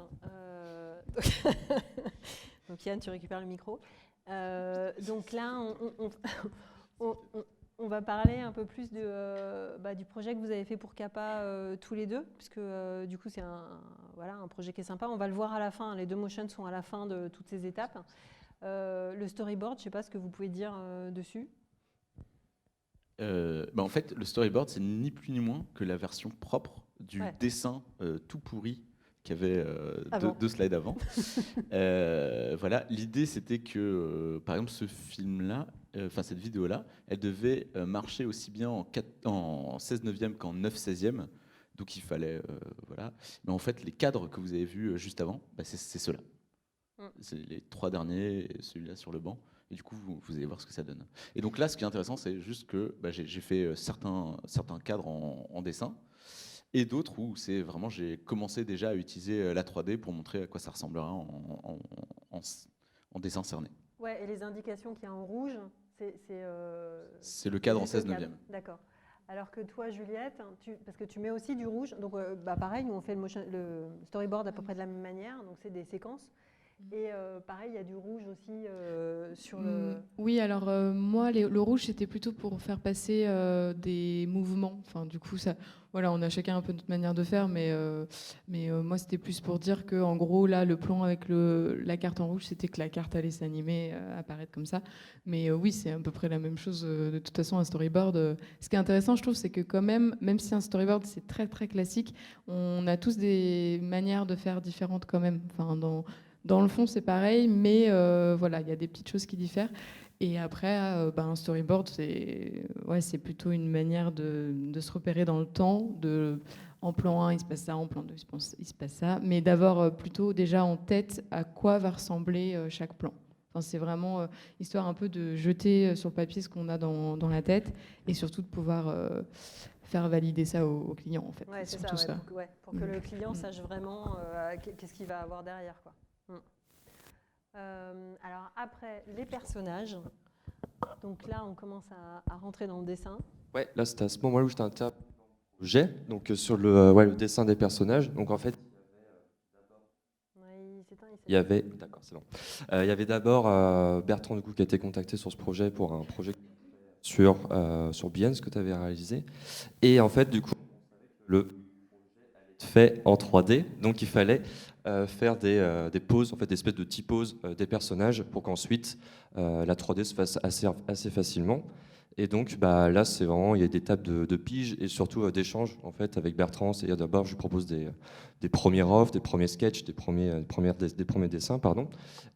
Donc Yann, tu récupères le micro. Donc là on va parler un peu plus du projet que vous avez fait pour Kappa tous les deux, puisque du coup c'est un projet qui est sympa. On va le voir à la fin, les 2 motions sont à la fin de toutes ces étapes. Le storyboard, je ne sais pas ce que vous pouvez dire dessus. En fait, le storyboard, c'est ni plus ni moins que la version propre du dessin tout pourri qu'il y avait 2 slides avant. Voilà, l'idée c'était que, par exemple, ce film-là, cette vidéo-là, elle devait marcher aussi bien en 16/9 qu'en 9/16. Donc il fallait, voilà. Mais en fait, les cadres que vous avez vus juste avant, c'est ceux-là. C'est les 3 derniers, et celui-là sur le banc. Et du coup, vous allez voir ce que ça donne. Et donc là, ce qui est intéressant, c'est juste que j'ai fait certains cadres en dessin, et d'autres où c'est vraiment, j'ai commencé déjà à utiliser la 3D pour montrer à quoi ça ressemblera en dessin cerné. Ouais, et les indications qu'il y a en rouge, c'est le cadre en 16/9. D'accord. Alors que toi, Juliette, parce que tu mets aussi du rouge, donc pareil, nous on fait le storyboard à peu près de la même manière, donc c'est des séquences. Et pareil, il y a du rouge aussi sur le... Oui, alors moi, le rouge, c'était plutôt pour faire passer des mouvements. Enfin, du coup, ça, voilà, on a chacun un peu notre manière de faire, mais moi, c'était plus pour dire que, en gros, là, le plan avec la carte en rouge, c'était que la carte allait s'animer, apparaître comme ça. Mais oui, c'est à peu près la même chose. De toute façon, un storyboard. Ce qui est intéressant, je trouve, c'est que quand même si un storyboard, c'est très, très classique, on a tous des manières de faire différentes quand même. Enfin, dans le fond, c'est pareil, mais voilà, il y a des petites choses qui diffèrent. Et après, un storyboard, c'est plutôt une manière de se repérer dans le temps. En plan 1, il se passe ça, en plan 2, il se passe ça. Mais d'avoir plutôt déjà en tête à quoi va ressembler chaque plan. Enfin, c'est vraiment histoire un peu de jeter sur le papier ce qu'on a dans la tête et surtout de pouvoir faire valider ça au client, en fait. Ouais, c'est ça. Pour que le client sache vraiment qu'est-ce qu'il va avoir derrière, quoi. Alors après, les personnages. Donc là, on commence à rentrer dans le dessin. Ouais, là, c'était à ce moment-là où j'étais intervenu dans le projet, donc sur le dessin des personnages. Donc en fait, il y avait d'abord Bertrand du coup, qui a été contacté sur ce projet pour un projet sur Behance que tu avais réalisé. Et en fait, du coup, le projet allait être fait en 3D, donc il fallait faire des poses, en fait, des espèces de typoses des personnages pour qu'ensuite la 3D se fasse assez facilement. Et donc là, c'est vraiment, il y a des étapes de pige et surtout d'échanges en fait, avec Bertrand. C'est-à-dire d'abord, je lui propose des premiers offres, des premiers sketchs, des premiers dessins, pardon.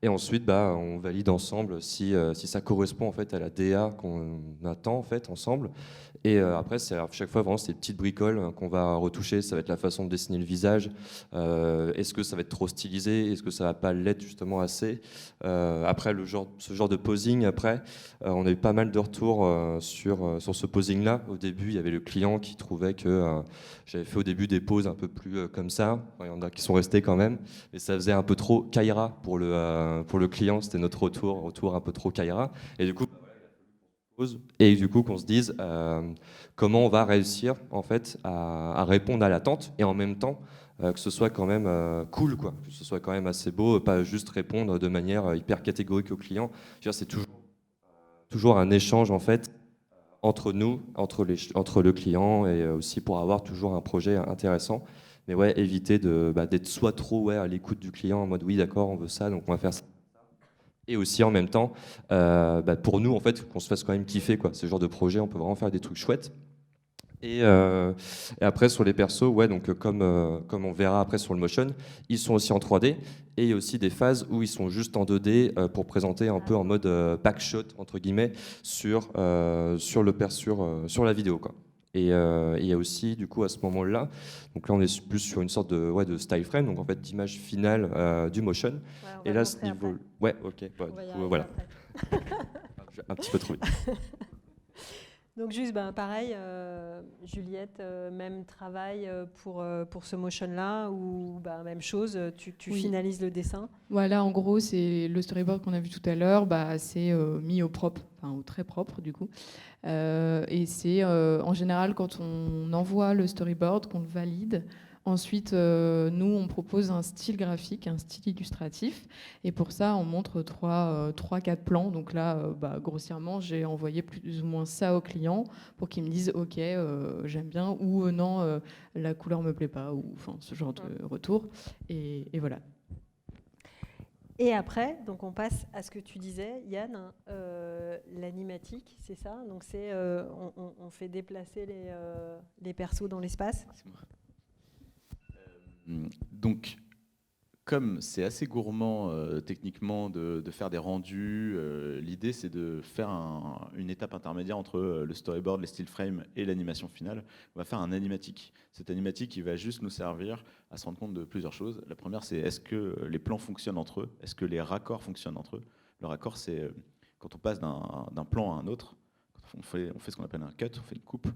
Et ensuite, on valide ensemble si ça correspond en fait, à la DA qu'on attend en fait, ensemble. Et après, c'est à chaque fois vraiment ces petites bricoles qu'on va retoucher. Ça va être la façon de dessiner le visage. Est-ce que ça va être trop stylisé? Est-ce que ça va pas l'être justement assez? Après, ce genre de posing, après, on a eu pas mal de retours sur ce posing-là. Au début, il y avait le client qui trouvait que j'avais fait au début des poses un peu plus comme ça. Il y en a qui sont restés quand même, mais ça faisait un peu trop Kaira pour le client. C'était notre retour un peu trop Kaira. Et du coup, et du coup qu'on se dise comment on va réussir en fait à répondre à l'attente et en même temps que ce soit quand même cool, quoi, que ce soit quand même assez beau, pas juste répondre de manière hyper catégorique au client. Je veux dire, c'est toujours un échange en fait entre nous, entre le client et aussi pour avoir toujours un projet intéressant. Mais ouais, éviter d'être soit trop à l'écoute du client en mode oui d'accord on veut ça donc on va faire ça. Et aussi en même temps, pour nous en fait, qu'on se fasse quand même kiffer quoi. Ce genre de projet, on peut vraiment faire des trucs chouettes. Et après sur les persos, ouais, donc comme on verra après sur le motion, ils sont aussi en 3D et il y a aussi des phases où ils sont juste en 2D pour présenter un peu en mode backshot entre guillemets sur la vidéo quoi. Et il y a aussi du coup à ce moment-là, donc là on est plus sur une sorte de style frame, donc en fait d'image finale du motion. Ouais, Et là ce niveau, ouais, ok, bah, du coup, voilà, un petit peu trop vite. Donc juste, pareil, Juliette, même travail pour ce motion-là, ou même chose, tu Oui. finalises le dessin. Voilà, en gros, c'est le storyboard qu'on a vu tout à l'heure, c'est mis au propre, enfin au très propre du coup. Et c'est en général quand on envoie le storyboard, qu'on le valide. Ensuite, nous, on propose un style graphique, un style illustratif. Et pour ça, on montre 3-4 plans. Donc là, grossièrement, j'ai envoyé plus ou moins ça au client pour qu'il me dise « Ok, j'aime bien » ou « Non, la couleur me plaît pas » ou ce genre de retour. Et voilà. Et après, donc on passe à ce que tu disais, Yann, l'animatique, c'est ça. Donc c'est, on fait déplacer les persos dans l'espace. Donc, comme c'est assez gourmand techniquement de faire des rendus, l'idée c'est de faire une étape intermédiaire entre le storyboard, les still frames et l'animation finale. On va faire un animatique. Cet animatique, il va juste nous servir à se rendre compte de plusieurs choses. La première, c'est est-ce que les plans fonctionnent entre eux? Est-ce que les raccords fonctionnent entre eux? Le raccord, c'est quand on passe d'un plan à un autre, quand on fait ce qu'on appelle un cut, on fait une coupe.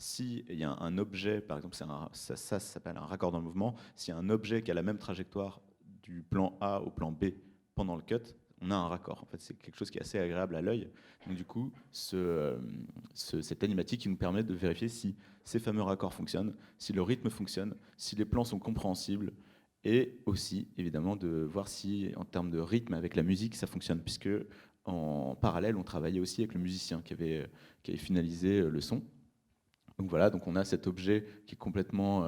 S'il y a un objet, par exemple, ça s'appelle un raccord dans le mouvement, s'il y a un objet qui a la même trajectoire du plan A au plan B pendant le cut, on a un raccord. En fait, c'est quelque chose qui est assez agréable à l'œil. Donc du coup, cette animatique qui nous permet de vérifier si ces fameux raccords fonctionnent, si le rythme fonctionne, si les plans sont compréhensibles, et aussi, évidemment, de voir si, en termes de rythme, avec la musique, ça fonctionne, puisque en parallèle, on travaillait aussi avec le musicien qui avait finalisé le son. Donc voilà, donc on a cet objet qui est complètement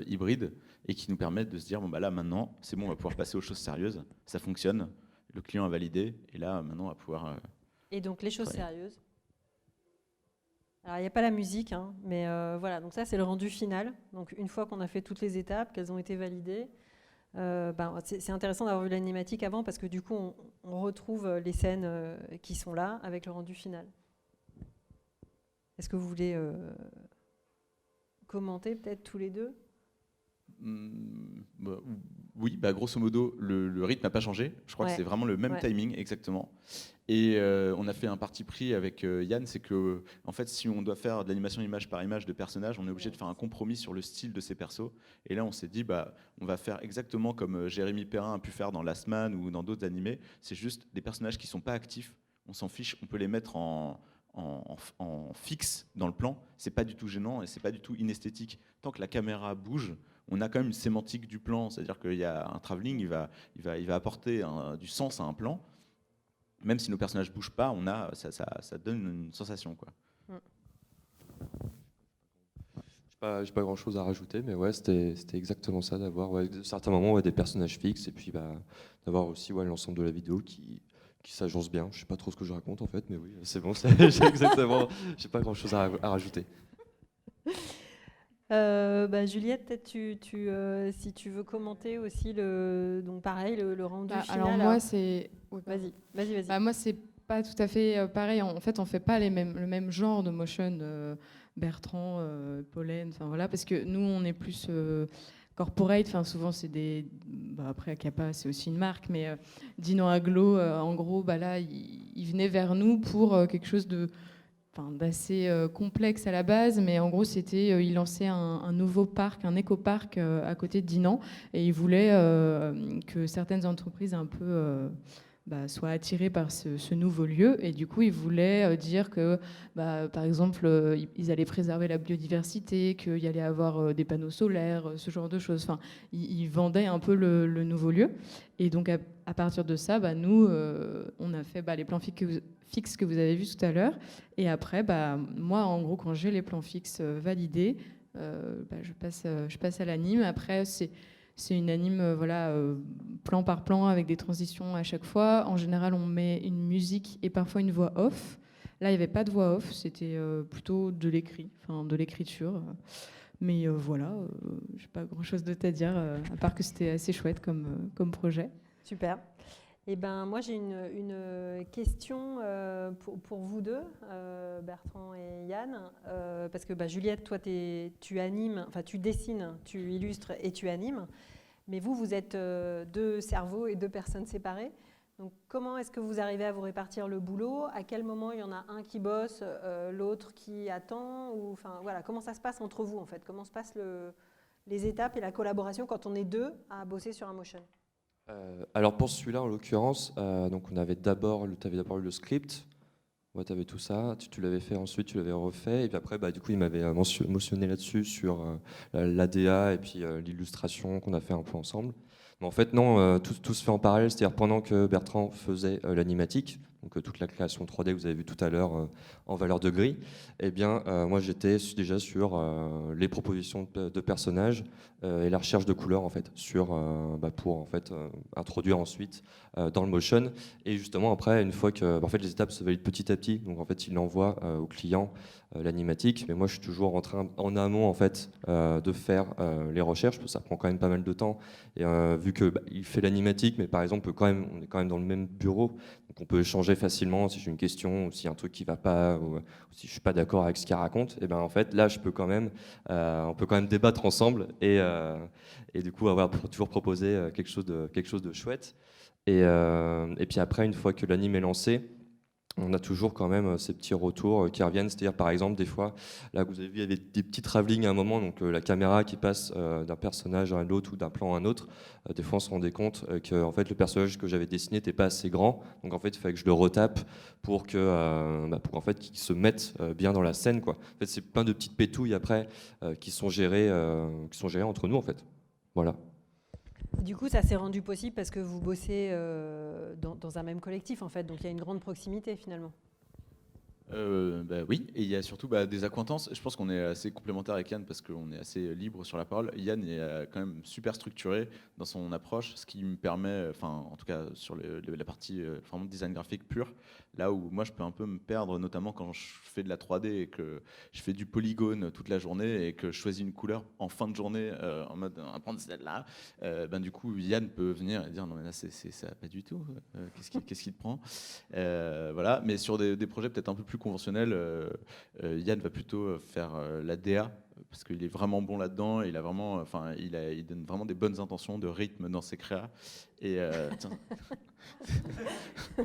hybride et qui nous permet de se dire, là maintenant, c'est bon, on va pouvoir passer aux choses sérieuses, ça fonctionne, le client a validé, et là maintenant on va pouvoir... et donc les choses travailler. sérieuses. Alors il n'y a pas la musique, mais voilà, donc ça c'est le rendu final. Donc une fois qu'on a fait toutes les étapes, qu'elles ont été validées, c'est intéressant d'avoir vu l'animatique avant parce que du coup on retrouve les scènes qui sont là avec le rendu final. Est-ce que vous voulez... commenter peut-être tous les deux? Oui, grosso modo, le rythme n'a pas changé. Je crois que c'est vraiment le même timing, exactement. Et on a fait un parti pris avec Yann, c'est que en fait, si on doit faire de l'animation image par image de personnages, on est obligé de faire un compromis sur le style de ces persos. Et là, on s'est dit, on va faire exactement comme Jérémy Perrin a pu faire dans Last Man ou dans d'autres animés. C'est juste des personnages qui ne sont pas actifs. On s'en fiche, on peut les mettre en fixe dans le plan, c'est pas du tout gênant et c'est pas du tout inesthétique. Tant que la caméra bouge, on a quand même une sémantique du plan, c'est-à-dire qu'il y a un travelling, il va apporter du sens à un plan. Même si nos personnages bougent pas, ça donne une sensation, quoi. J'ai pas grand-chose à rajouter, mais ouais, c'était exactement ça, d'avoir à certains moments des personnages fixes, et puis d'avoir aussi l'ensemble de la vidéo qui s'agence bien. Je sais pas trop ce que je raconte en fait, mais oui, c'est bon, j'ai exactement, j'ai pas grand-chose à rajouter. Juliette, peut-être si tu veux commenter aussi donc pareil, le rendu final. Alors moi, c'est... Oui, Vas-y. Moi, c'est pas tout à fait pareil. En fait, on fait pas le même genre de motion, Bertrand, Pollen, enfin voilà, parce que nous, on est plus corporate. Enfin, souvent, c'est des. Après, Akapa, c'est aussi une marque, mais Dino Aglo, en gros, là, il venait vers nous pour quelque chose d'assez complexe à la base, mais en gros, c'était, il lançait un nouveau parc, un éco-parc à côté de Dinan, et il voulait que certaines entreprises un peu soient attirées par ce nouveau lieu, et du coup, il voulait dire que, par exemple, ils allaient préserver la biodiversité, qu'il y allait avoir des panneaux solaires, ce genre de choses. Enfin, il vendait un peu le nouveau lieu, et donc à partir de ça, nous, on a fait les plans fixes que vous avez vus tout à l'heure. Et après, moi, en gros, quand j'ai les plans fixes validés, je passe à l'anime. Après, c'est une anime plan par plan avec des transitions à chaque fois. En général, on met une musique et parfois une voix off. Là, il n'y avait pas de voix off, c'était plutôt de l'écriture. Mais voilà, je n'ai pas grand-chose d'autre à dire, à part que c'était assez chouette comme projet. Super. Moi, j'ai une question pour vous deux, Bertrand et Yann, parce que Juliette, toi, tu animes, enfin tu dessines, tu illustres et tu animes, mais vous êtes deux cerveaux et deux personnes séparées. Donc, comment est-ce que vous arrivez à vous répartir le boulot? À quel moment il y en a un qui bosse, l'autre qui attend? Comment ça se passe entre vous, en fait? Comment se passent les étapes et la collaboration quand on est deux à bosser sur un motion? Alors pour celui-là en l'occurrence, donc tu avais d'abord eu le script, tu avais tout ça, tu l'avais fait ensuite, tu l'avais refait, et puis après du coup il m'avait mentionné là-dessus sur l'ADA et puis l'illustration qu'on a fait un peu ensemble. Mais en fait non, tout se fait en parallèle, c'est-à-dire pendant que Bertrand faisait l'animatique, donc toute la création 3D que vous avez vu tout à l'heure en valeur de gris, eh bien moi j'étais déjà sur les propositions de personnages et la recherche de couleurs en fait pour en fait introduire ensuite dans le motion. Et justement après, une fois que en fait les étapes se valident petit à petit, donc en fait il l'envoie au client l'animatique, mais moi je suis toujours en train en amont en fait de faire les recherches, parce que ça prend quand même pas mal de temps, et vu que il fait l'animatique, mais par exemple on est quand même dans le même bureau, donc on peut échanger facilement si j'ai une question ou s'il y a un truc qui va pas, ou si je suis pas d'accord avec ce qu'il raconte, et en fait là on peut quand même débattre ensemble, et du coup toujours proposer quelque chose de chouette. Et puis après, une fois que l'anime est lancé, on a toujours quand même ces petits retours qui reviennent. C'est-à-dire, par exemple, des fois, là, vous avez vu, il y avait des petits travelling à un moment, donc la caméra qui passe d'un personnage à l'autre ou d'un plan à un autre. Des fois, on se rendait compte que en fait, le personnage que j'avais dessiné n'était pas assez grand. Donc, en fait, il fallait que je le retape pour en fait, qu'il se mette bien dans la scène, quoi. En fait, c'est plein de petites pétouilles après qui sont gérées entre nous, en fait. Voilà. Du coup, ça s'est rendu possible parce que vous bossez dans un même collectif, en fait. Donc, il y a une grande proximité, finalement. Oui, et il y a surtout des accointances. Je pense qu'on est assez complémentaires avec Yann parce qu'on est assez libre sur la parole. Yann est quand même super structuré dans son approche, ce qui me permet, en tout cas sur la partie vraiment design graphique pur, là où moi je peux un peu me perdre, notamment quand je fais de la 3D et que je fais du polygone toute la journée et que je choisis une couleur en fin de journée en mode on va prendre celle-là. Du coup, Yann peut venir et dire non mais là c'est ça pas du tout. Qu'est-ce qui te prend? Voilà, mais sur des projets peut-être un peu plus conventionnel, Yann va plutôt faire la DA parce qu'il est vraiment bon là-dedans. Il a vraiment, il donne vraiment des bonnes intentions de rythme dans ses créas. Et tiens,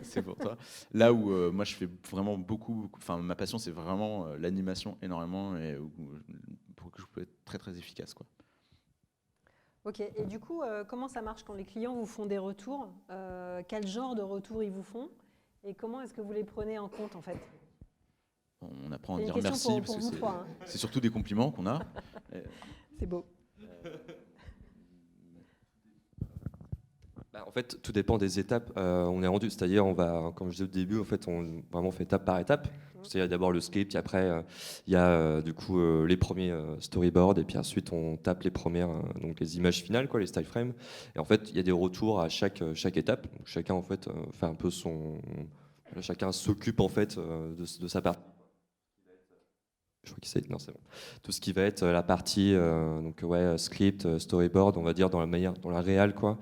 c'est pour toi. Là où moi je fais vraiment beaucoup. Ma passion c'est vraiment l'animation énormément et pour que je peux être très très efficace, quoi. Ok. Et du coup, comment ça marche quand les clients vous font des retours? Quel genre de retours ils vous font? Et comment est-ce que vous les prenez en compte, en fait? On apprend à dire merci, parce que c'est surtout des compliments qu'on a. C'est beau. En fait, tout dépend des étapes. On est rendu, c'est-à-dire, comme je disais au début, en fait, on vraiment fait étape par étape. C'est d'abord le script, et après, il y a du coup les premiers storyboards, et puis ensuite on tape les premières, donc les images finales, quoi, les style frames. Et en fait, il y a des retours à chaque étape. Donc, chacun en fait fait un peu chacun s'occupe en fait de sa partie. Je crois qu'il sait. Non, c'est bon. Tout ce qui va être la partie donc ouais, script, storyboard, on va dire dans la réal quoi.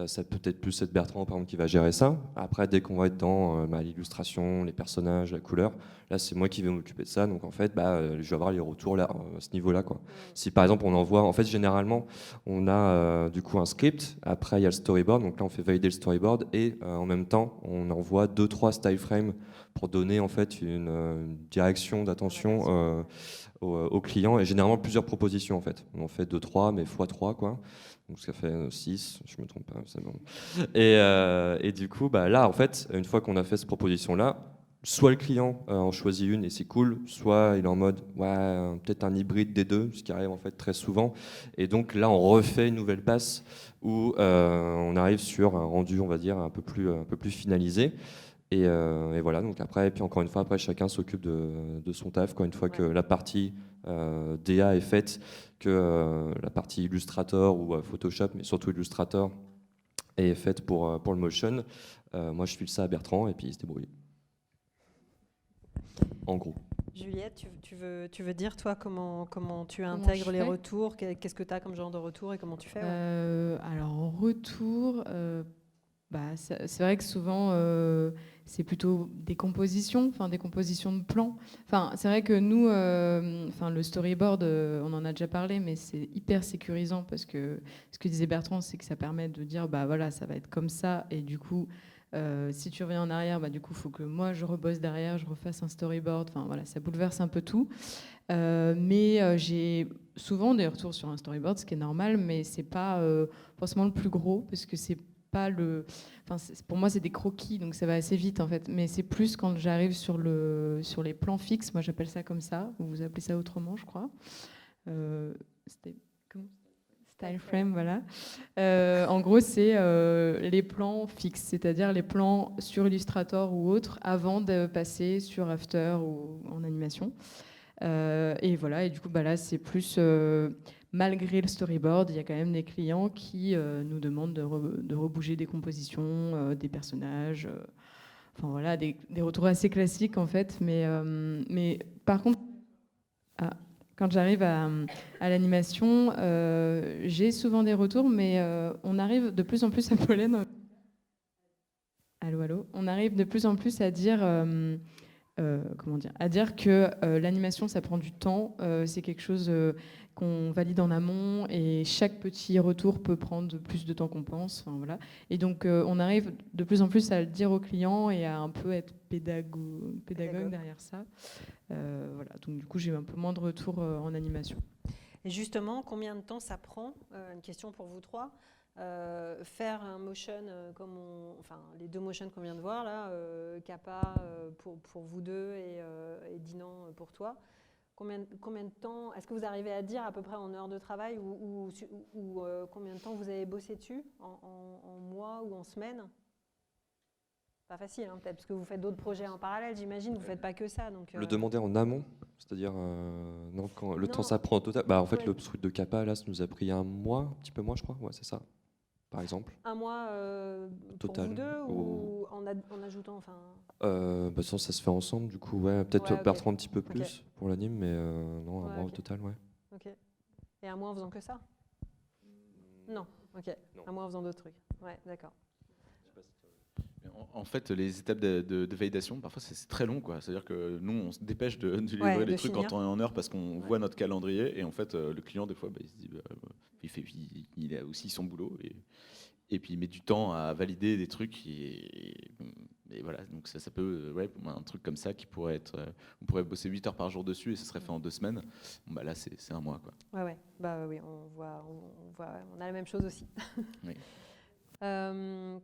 Ça peut être plus être Bertrand par exemple qui va gérer ça. Après, dès qu'on va être dans l'illustration, les personnages, la couleur, là c'est moi qui vais m'occuper de ça. Donc en fait, je vais avoir les retours là à ce niveau-là quoi. Si par exemple on envoie, en fait généralement on a du coup un script. Après il y a le storyboard. Donc là on fait valider le storyboard et en même temps on envoie 2-3 style frames pour donner en fait une direction d'attention au client et généralement plusieurs propositions en fait. On en fait 2-3 mais x3 quoi. Donc ça fait 6, je me trompe pas, c'est bon. Et du coup là en fait une fois qu'on a fait cette proposition là, soit le client en choisit une et c'est cool, soit il est en mode ouais peut-être un hybride des deux, ce qui arrive en fait très souvent. Et donc là on refait une nouvelle passe où on arrive sur un rendu on va dire un peu plus finalisé. Et voilà, donc après, et puis encore une fois, après, chacun s'occupe de son taf. Une fois que la partie DA est faite, que la partie Illustrator ou Photoshop, mais surtout Illustrator, est faite pour le motion, moi je file ça à Bertrand et puis il se débrouille. En gros. Juliette, tu veux dire, toi, comment tu intègres les retours? Qu'est-ce que tu as comme genre de retour et comment tu fais? Alors, en retour, c'est vrai que souvent, c'est plutôt des compositions de plans. C'est vrai que nous, le storyboard, on en a déjà parlé, mais c'est hyper sécurisant parce que ce que disait Bertrand, c'est que ça permet de dire, voilà, ça va être comme ça, et du coup, si tu reviens en arrière, du coup, il faut que moi, je rebosse derrière, je refasse un storyboard. Voilà, ça bouleverse un peu tout. Mais j'ai souvent des retours sur un storyboard, ce qui est normal, mais c'est pas forcément le plus gros, parce que c'est pas pour moi, c'est des croquis, donc ça va assez vite en fait. Mais c'est plus quand j'arrive sur les plans fixes, moi j'appelle ça comme ça, ou vous appelez ça autrement, je crois. Style frame, voilà. En gros, c'est les plans fixes, c'est-à-dire les plans sur Illustrator ou autre, avant de passer sur After ou en animation. Et voilà, et du coup, là, c'est plus malgré le storyboard, il y a quand même des clients qui nous demandent de rebouger des compositions, des personnages. Voilà, des retours assez classiques en fait. Mais par contre, quand j'arrive à l'animation, j'ai souvent des retours, mais on arrive de plus en plus à Pollen. Allô. On arrive de plus en plus à dire. À dire que l'animation, ça prend du temps, c'est quelque chose qu'on valide en amont et chaque petit retour peut prendre plus de temps qu'on pense. Voilà. Et donc, on arrive de plus en plus à le dire aux clients et à un peu être pédagogue derrière ça. Voilà. Donc, du coup, j'ai un peu moins de retours en animation. Et justement, combien de temps ça prend? Une question pour vous trois. Faire un motion comme les deux motions qu'on vient de voir là, Kappa pour vous deux et Dinan pour toi. Combien de temps est-ce que vous arrivez à dire à peu près en heures de travail ou combien de temps vous avez bossé dessus en mois ou en semaines? Pas facile peut-être parce que vous faites d'autres projets en parallèle, j'imagine. Vous faites pas que ça. Donc, Le demander en amont, c'est-à-dire le temps ça prend au total. En fait, le truc de Kappa là, ça nous a pris un mois, un petit peu moins, je crois. Ouais, c'est ça. Par exemple. Un mois total, pour vous deux ou en ajoutant ça se fait ensemble du coup, ouais. Peut-être Bertrand un petit peu plus pour l'anime, mais non, un mois au total, ouais. Ok. Et un mois en faisant que ça? Non, ok. Non. Un mois en faisant d'autres trucs. Ouais, d'accord. En fait, les étapes de validation, parfois c'est très long, quoi. C'est-à-dire que nous, on se dépêche de livrer les trucs quand on est en heure parce qu'on voit notre calendrier et en fait, le client des fois, il se dit, il a aussi son boulot et puis il met du temps à valider des trucs et voilà. Donc ça peut, un truc comme ça qui pourrait être, on pourrait bosser 8 heures par jour dessus et ça serait fait en 2 semaines. Bon, là, c'est un mois, quoi. Ouais. Oui, on a la même chose aussi. Oui.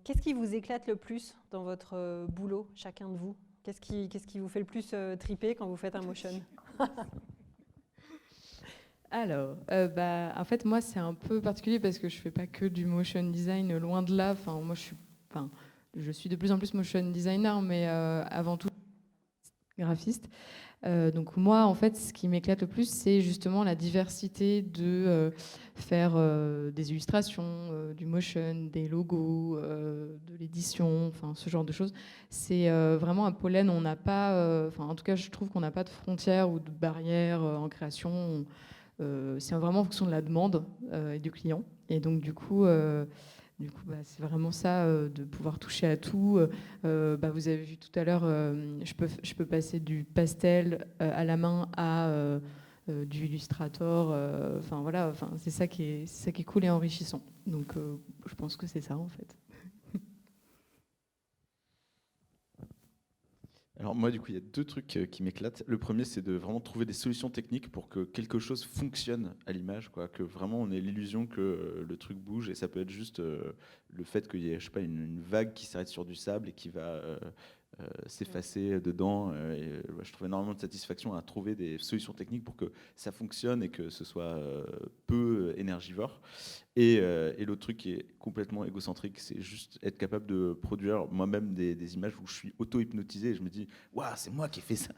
Qu'est-ce qui vous éclate le plus dans votre boulot, chacun de vous? Qu'est-ce qui vous fait le plus triper quand vous faites un motion? Alors, en fait, moi, c'est un peu particulier parce que je fais pas que du motion design, loin de là. Enfin, moi, je suis de plus en plus motion designer, mais avant tout graphiste. Donc moi, en fait, ce qui m'éclate le plus, c'est justement la diversité de faire des illustrations, du motion, des logos, de l'édition, enfin ce genre de choses. C'est vraiment un pollen, on n'a pas, en tout cas, je trouve qu'on n'a pas de frontières ou de barrières en création. C'est vraiment en fonction de la demande et du client. Et donc c'est vraiment ça, de pouvoir toucher à tout. Vous avez vu tout à l'heure, je peux passer du pastel à la main à du Illustrator. C'est ça c'est ça qui est cool et enrichissant. Donc, je pense que c'est ça en fait. Alors moi, du coup, il y a deux trucs qui m'éclatent. Le premier, c'est de vraiment trouver des solutions techniques pour que quelque chose fonctionne à l'image, quoi, que vraiment on ait l'illusion que le truc bouge, et ça peut être juste le fait qu'il y ait, je sais pas, une vague qui s'arrête sur du sable et qui va s'effacer dedans. Je trouve énormément de satisfaction à trouver des solutions techniques pour que ça fonctionne et que ce soit peu énergivore. Et l'autre truc qui est complètement égocentrique, c'est juste être capable de produire moi-même des images où je suis auto-hypnotisé et je me dis « Waouh, c'est moi qui ai fait ça !»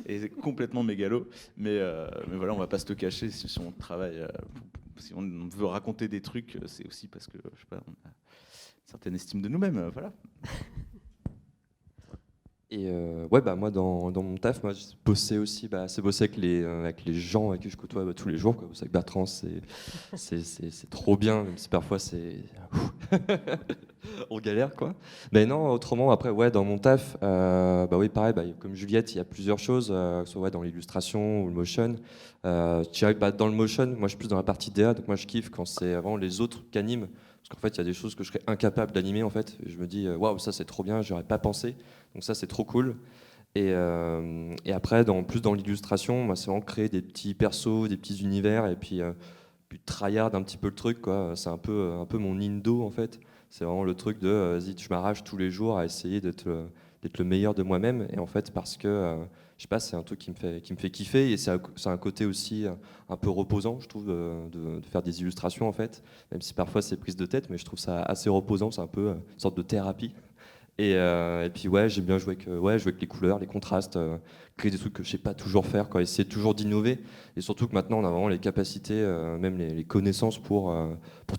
Et c'est complètement mégalo. Mais voilà, on va pas se le cacher, si on travaille, si on veut raconter des trucs, c'est aussi parce que, je sais pas, on a une certaine estime de nous-mêmes, voilà. Et moi dans mon taf, moi je bossais aussi, c'est bosser avec les gens avec qui je côtoie tous les jours, quoi. Bosser avec Bertrand, c'est trop bien, même si parfois c'est on galère, quoi. Mais non, autrement après, ouais, dans mon taf, oui, pareil, comme Juliette, il y a plusieurs choses, que ce soit dans l'illustration ou le motion. Je dirais que dans le motion, moi je suis plus dans la partie DA, donc moi je kiffe quand c'est vraiment les autres qui animent. Parce qu'en fait, il y a des choses que je serais incapable d'animer, en fait. Et je me dis, waouh, ça c'est trop bien, j'aurais pas pensé. Donc ça, c'est trop cool. Et après, plus dans l'illustration, moi, c'est vraiment créer des petits persos, des petits univers, et puis tryhard un petit peu le truc, quoi. C'est un peu mon indo, en fait. C'est vraiment le truc de, vas-y, je m'arrache tous les jours à essayer d'être le meilleur de moi-même. Et en fait, parce que, je sais pas, c'est un truc qui me fait kiffer, et c'est un côté aussi un peu reposant, je trouve, de faire des illustrations, en fait. Même si parfois c'est prise de tête, mais je trouve ça assez reposant, c'est un peu une sorte de thérapie. Et puis ouais, j'aime bien jouer avec les couleurs, les contrastes, créer des trucs que je sais pas toujours faire, quoi, essayer toujours d'innover. Et surtout que maintenant on a vraiment les capacités, même les connaissances pour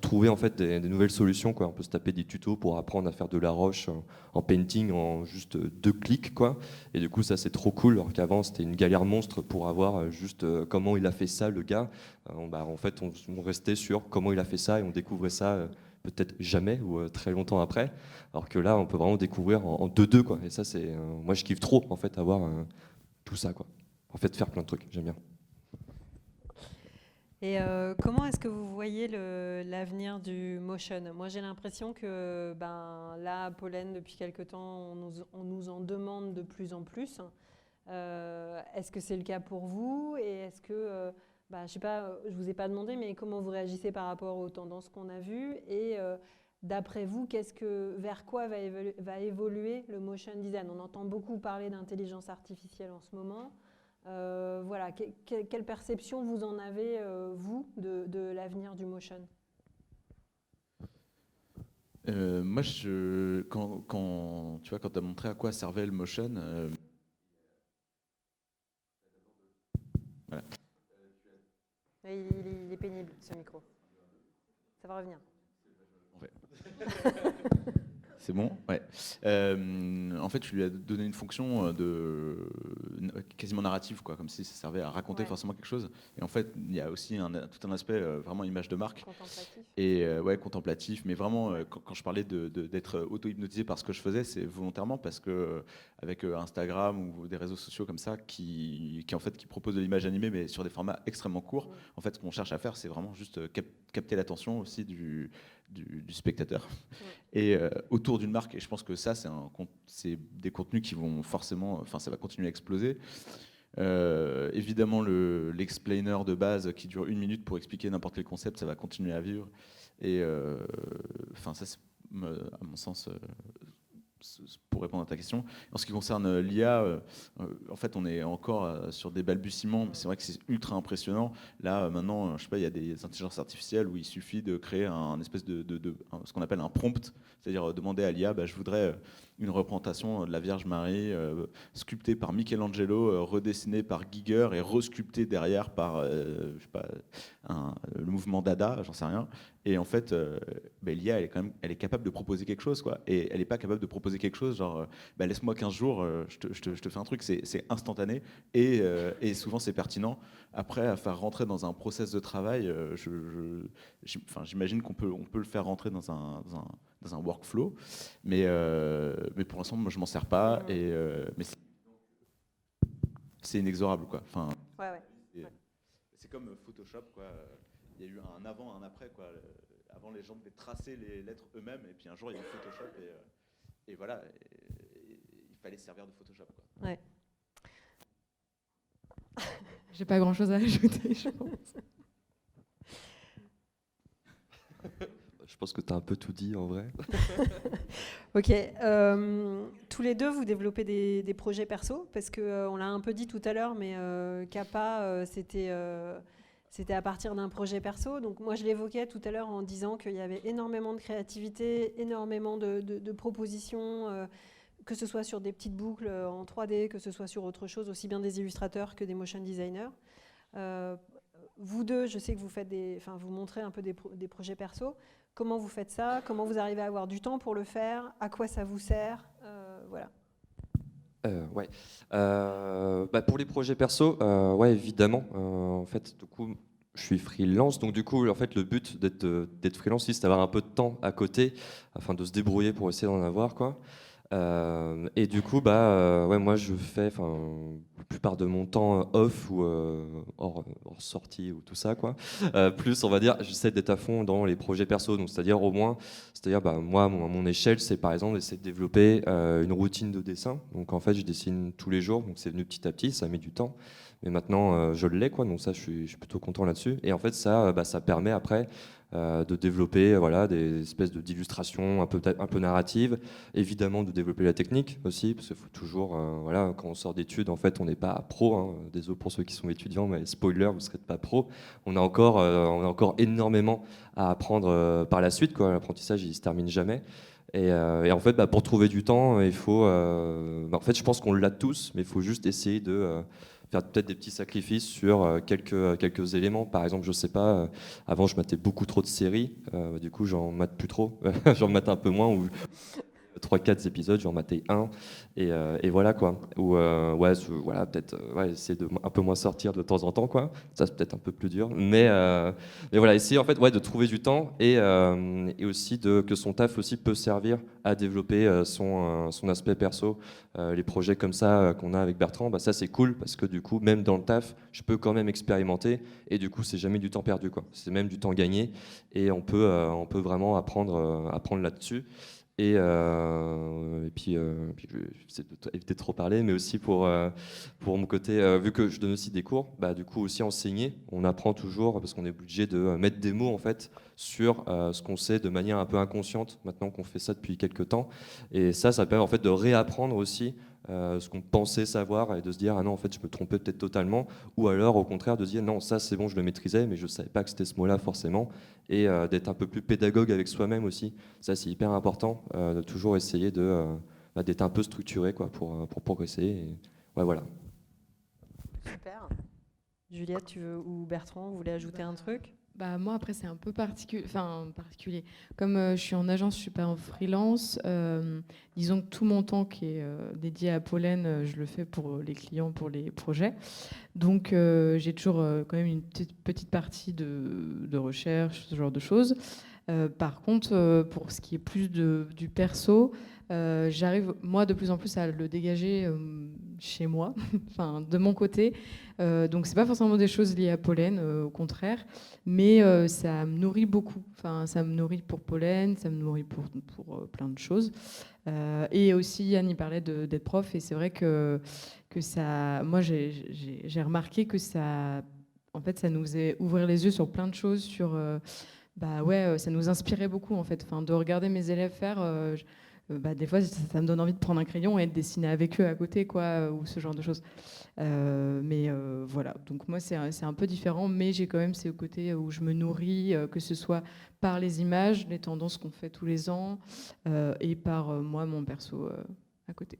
trouver en fait des nouvelles solutions, quoi. On peut se taper des tutos pour apprendre à faire de la roche en painting en juste 2 clics, quoi. Et du coup ça c'est trop cool, alors qu'avant c'était une galère monstre pour avoir juste comment il a fait ça, le gars. En fait on restait sur comment il a fait ça et on découvrait ça peut-être jamais ou très longtemps après. Alors que là, on peut vraiment découvrir en 2-2, quoi. Et ça, moi, je kiffe trop, en fait, avoir tout ça, quoi. En fait, faire plein de trucs, j'aime bien. Et comment est-ce que vous voyez l'avenir du motion? Moi, j'ai l'impression que là, à Pollen, depuis quelque temps, on nous en demande de plus en plus. Est-ce que c'est le cas pour vous? Et est-ce que, je sais pas, je vous ai pas demandé, mais comment vous réagissez par rapport aux tendances qu'on a vues? Et d'après vous, vers quoi va évoluer le motion design? On entend beaucoup parler d'intelligence artificielle en ce moment. Voilà, quelle perception vous en avez, vous, de l'avenir du motion? Moi, quand tu as montré à quoi servait le motion, voilà. Il est pénible, ce micro. Ça va revenir. Ouais. C'est bon, ouais. En fait, je lui ai donné une fonction quasiment narrative, quoi, comme si ça servait à raconter forcément quelque chose. Et en fait, il y a aussi tout un aspect vraiment image de marque. Contemplatif. Et contemplatif. Mais vraiment, quand je parlais d'être auto-hypnotisé par ce que je faisais, c'est volontairement parce que avec Instagram ou des réseaux sociaux comme ça, qui proposent de l'image animée, mais sur des formats extrêmement courts. En fait, ce qu'on cherche à faire, c'est vraiment juste capter l'attention aussi du spectateur et autour d'une marque. Et je pense que ça, c'est des contenus qui vont forcément, ça va continuer à exploser. Évidemment, l'explainer de base qui dure 1 minute pour expliquer n'importe quel concept, ça va continuer à vivre. Et ça, à mon sens, pour répondre à ta question. En ce qui concerne l'IA, en fait, on est encore sur des balbutiements, mais c'est vrai que c'est ultra impressionnant. Là, maintenant, je sais pas, il y a des intelligences artificielles où il suffit de créer un espèce ce qu'on appelle un prompt, c'est-à-dire demander à l'IA, je voudrais une représentation de la Vierge Marie sculptée par Michelangelo, redessinée par Giger et resculptée derrière par je sais pas, le mouvement Dada, j'en sais rien. Et en fait, l'IA, elle est capable de proposer quelque chose, quoi. Et elle n'est pas capable de proposer quelque chose, genre, laisse-moi 15 jours, je te fais un truc. C'est instantané et souvent c'est pertinent. Après, à faire rentrer dans un process de travail, j'imagine qu'on peut le faire rentrer dans un workflow, mais pour l'instant, moi, je m'en sers pas. Mais c'est inexorable, quoi. Enfin, Ouais. c'est comme Photoshop, quoi. Il y a eu un avant, un après, quoi. Avant, les gens devaient tracer les lettres eux-mêmes, et puis un jour, il y a eu Photoshop, et voilà, il fallait se servir de Photoshop, quoi. Ouais. J'ai pas grand-chose à ajouter, je pense. Je pense que tu as un peu tout dit en vrai. Ok. Tous les deux, vous développez des projets perso, parce qu'on l'a un peu dit tout à l'heure, mais Kappa, c'était à partir d'un projet perso. Donc moi, je l'évoquais tout à l'heure en disant qu'il y avait énormément de créativité, énormément de propositions, que ce soit sur des petites boucles en 3D, que ce soit sur autre chose, aussi bien des illustrateurs que des motion designers. Vous deux, je sais que vous montrez un peu des projets perso. Comment vous faites ça? Comment vous arrivez à avoir du temps pour le faire? À quoi ça vous sert? Voilà. Ouais. Pour les projets perso, ouais, évidemment. En fait, du coup, je suis freelance, donc du coup, en fait, le but d'être freelance, c'est d'avoir un peu de temps à côté, afin de se débrouiller pour essayer d'en avoir, quoi. Et du coup, ouais, moi, je fais, la plupart de mon temps off ou hors sortie ou tout ça, quoi. Plus, on va dire, j'essaie d'être à fond dans les projets perso, donc c'est-à-dire moi, mon échelle, c'est par exemple d'essayer de développer une routine de dessin. Donc en fait, je dessine tous les jours, donc c'est venu petit à petit, ça met du temps. Mais maintenant, je l'ai, quoi. Donc ça, je suis plutôt content là-dessus. Et en fait, ça permet après de développer des espèces d'illustrations un peu narratives, évidemment de développer la technique aussi, parce qu'il faut toujours, quand on sort d'études, en fait, on n'est pas pro, hein. Désolé pour ceux qui sont étudiants, mais spoiler, vous ne serez pas pro. On a encore énormément à apprendre par la suite, quoi. L'apprentissage, il ne se termine jamais. Et en fait, pour trouver du temps, il faut. En fait, je pense qu'on l'a tous, mais il faut juste essayer de faire peut-être des petits sacrifices sur quelques éléments. Par exemple, je sais pas, avant je matais beaucoup trop de séries, du coup j'en mate plus trop, j'en mate un peu moins, ou 3-4 épisodes, j'en matais un, et voilà, quoi. Ou peut-être essayer de un peu moins sortir de temps en temps, quoi. Ça c'est peut-être un peu plus dur, mais voilà, essayer en fait de trouver du temps et aussi que son taf aussi peut servir à développer son aspect perso. Les projets comme ça qu'on a avec Bertrand, ça c'est cool parce que du coup même dans le taf je peux quand même expérimenter, et du coup c'est jamais du temps perdu, quoi. C'est même du temps gagné, et on peut vraiment apprendre là-dessus. Et puis je vais essayer d'éviter de trop parler, mais aussi pour mon côté, vu que je donne aussi des cours, du coup aussi enseigner, on apprend toujours, parce qu'on est obligé de mettre des mots en fait sur ce qu'on sait de manière un peu inconsciente, maintenant qu'on fait ça depuis quelques temps. Et ça permet en fait de réapprendre aussi ce qu'on pensait savoir, et de se dire ah non, en fait je me trompais peut-être totalement, ou alors au contraire de se dire non, ça c'est bon, je le maîtrisais, mais je savais pas que c'était ce mot-là forcément, et d'être un peu plus pédagogue avec soi-même aussi. Ça c'est hyper important, de toujours essayer d'être un peu structuré, quoi, pour progresser. Et, ouais, voilà. Super. Juliette, ou Bertrand, vous voulez ajouter un truc? Moi, après, c'est un peu particulier. Comme je suis en agence, je ne suis pas en freelance. Disons que tout mon temps qui est dédié à Pollen, je le fais pour les clients, pour les projets. Donc, j'ai toujours quand même une petite partie de recherche, ce genre de choses. Par contre, pour ce qui est plus du perso, j'arrive, moi, de plus en plus à le dégager chez moi, de mon côté. Donc, c'est pas forcément des choses liées à Pollen, au contraire, mais ça me nourrit beaucoup. Ça me nourrit pour Pollen, ça me nourrit pour plein de choses. Et aussi, Yann, il parlait d'être prof, et c'est vrai que ça, moi, j'ai remarqué que ça, en fait, ça nous faisait ouvrir les yeux sur plein de choses, sur ça nous inspirait beaucoup, en fait. De regarder mes élèves faire, des fois, ça me donne envie de prendre un crayon et de dessiner avec eux à côté, quoi, ou ce genre de choses. Mais voilà, donc moi, c'est un peu différent, mais j'ai quand même ces côtés où je me nourris, que ce soit par les images, les tendances qu'on fait tous les ans, et par moi, mon perso à côté.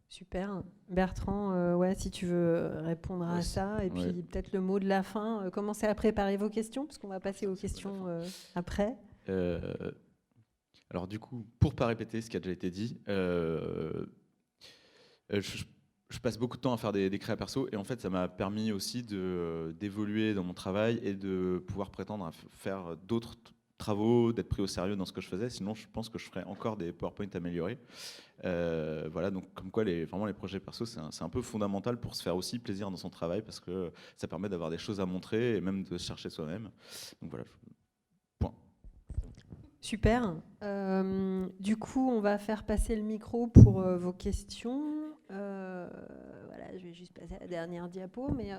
Super. Bertrand, ouais, si tu veux répondre à ça, et puis peut-être le mot de la fin, commencez à préparer vos questions, parce qu'on va passer aux questions après. Alors du coup, pour pas répéter ce qui a déjà été dit, je passe beaucoup de temps à faire des créas perso, et en fait ça m'a permis aussi d'évoluer dans mon travail et de pouvoir prétendre à faire d'autres travaux, d'être pris au sérieux dans ce que je faisais. Sinon, je pense que je ferais encore des PowerPoint améliorés. Voilà, donc comme quoi vraiment les projets perso, c'est un peu fondamental pour se faire aussi plaisir dans son travail, parce que ça permet d'avoir des choses à montrer et même de se chercher soi-même. Donc voilà. Point. Super. Du coup, on va faire passer le micro pour vos questions. Voilà, je vais juste passer à la dernière diapo. Mais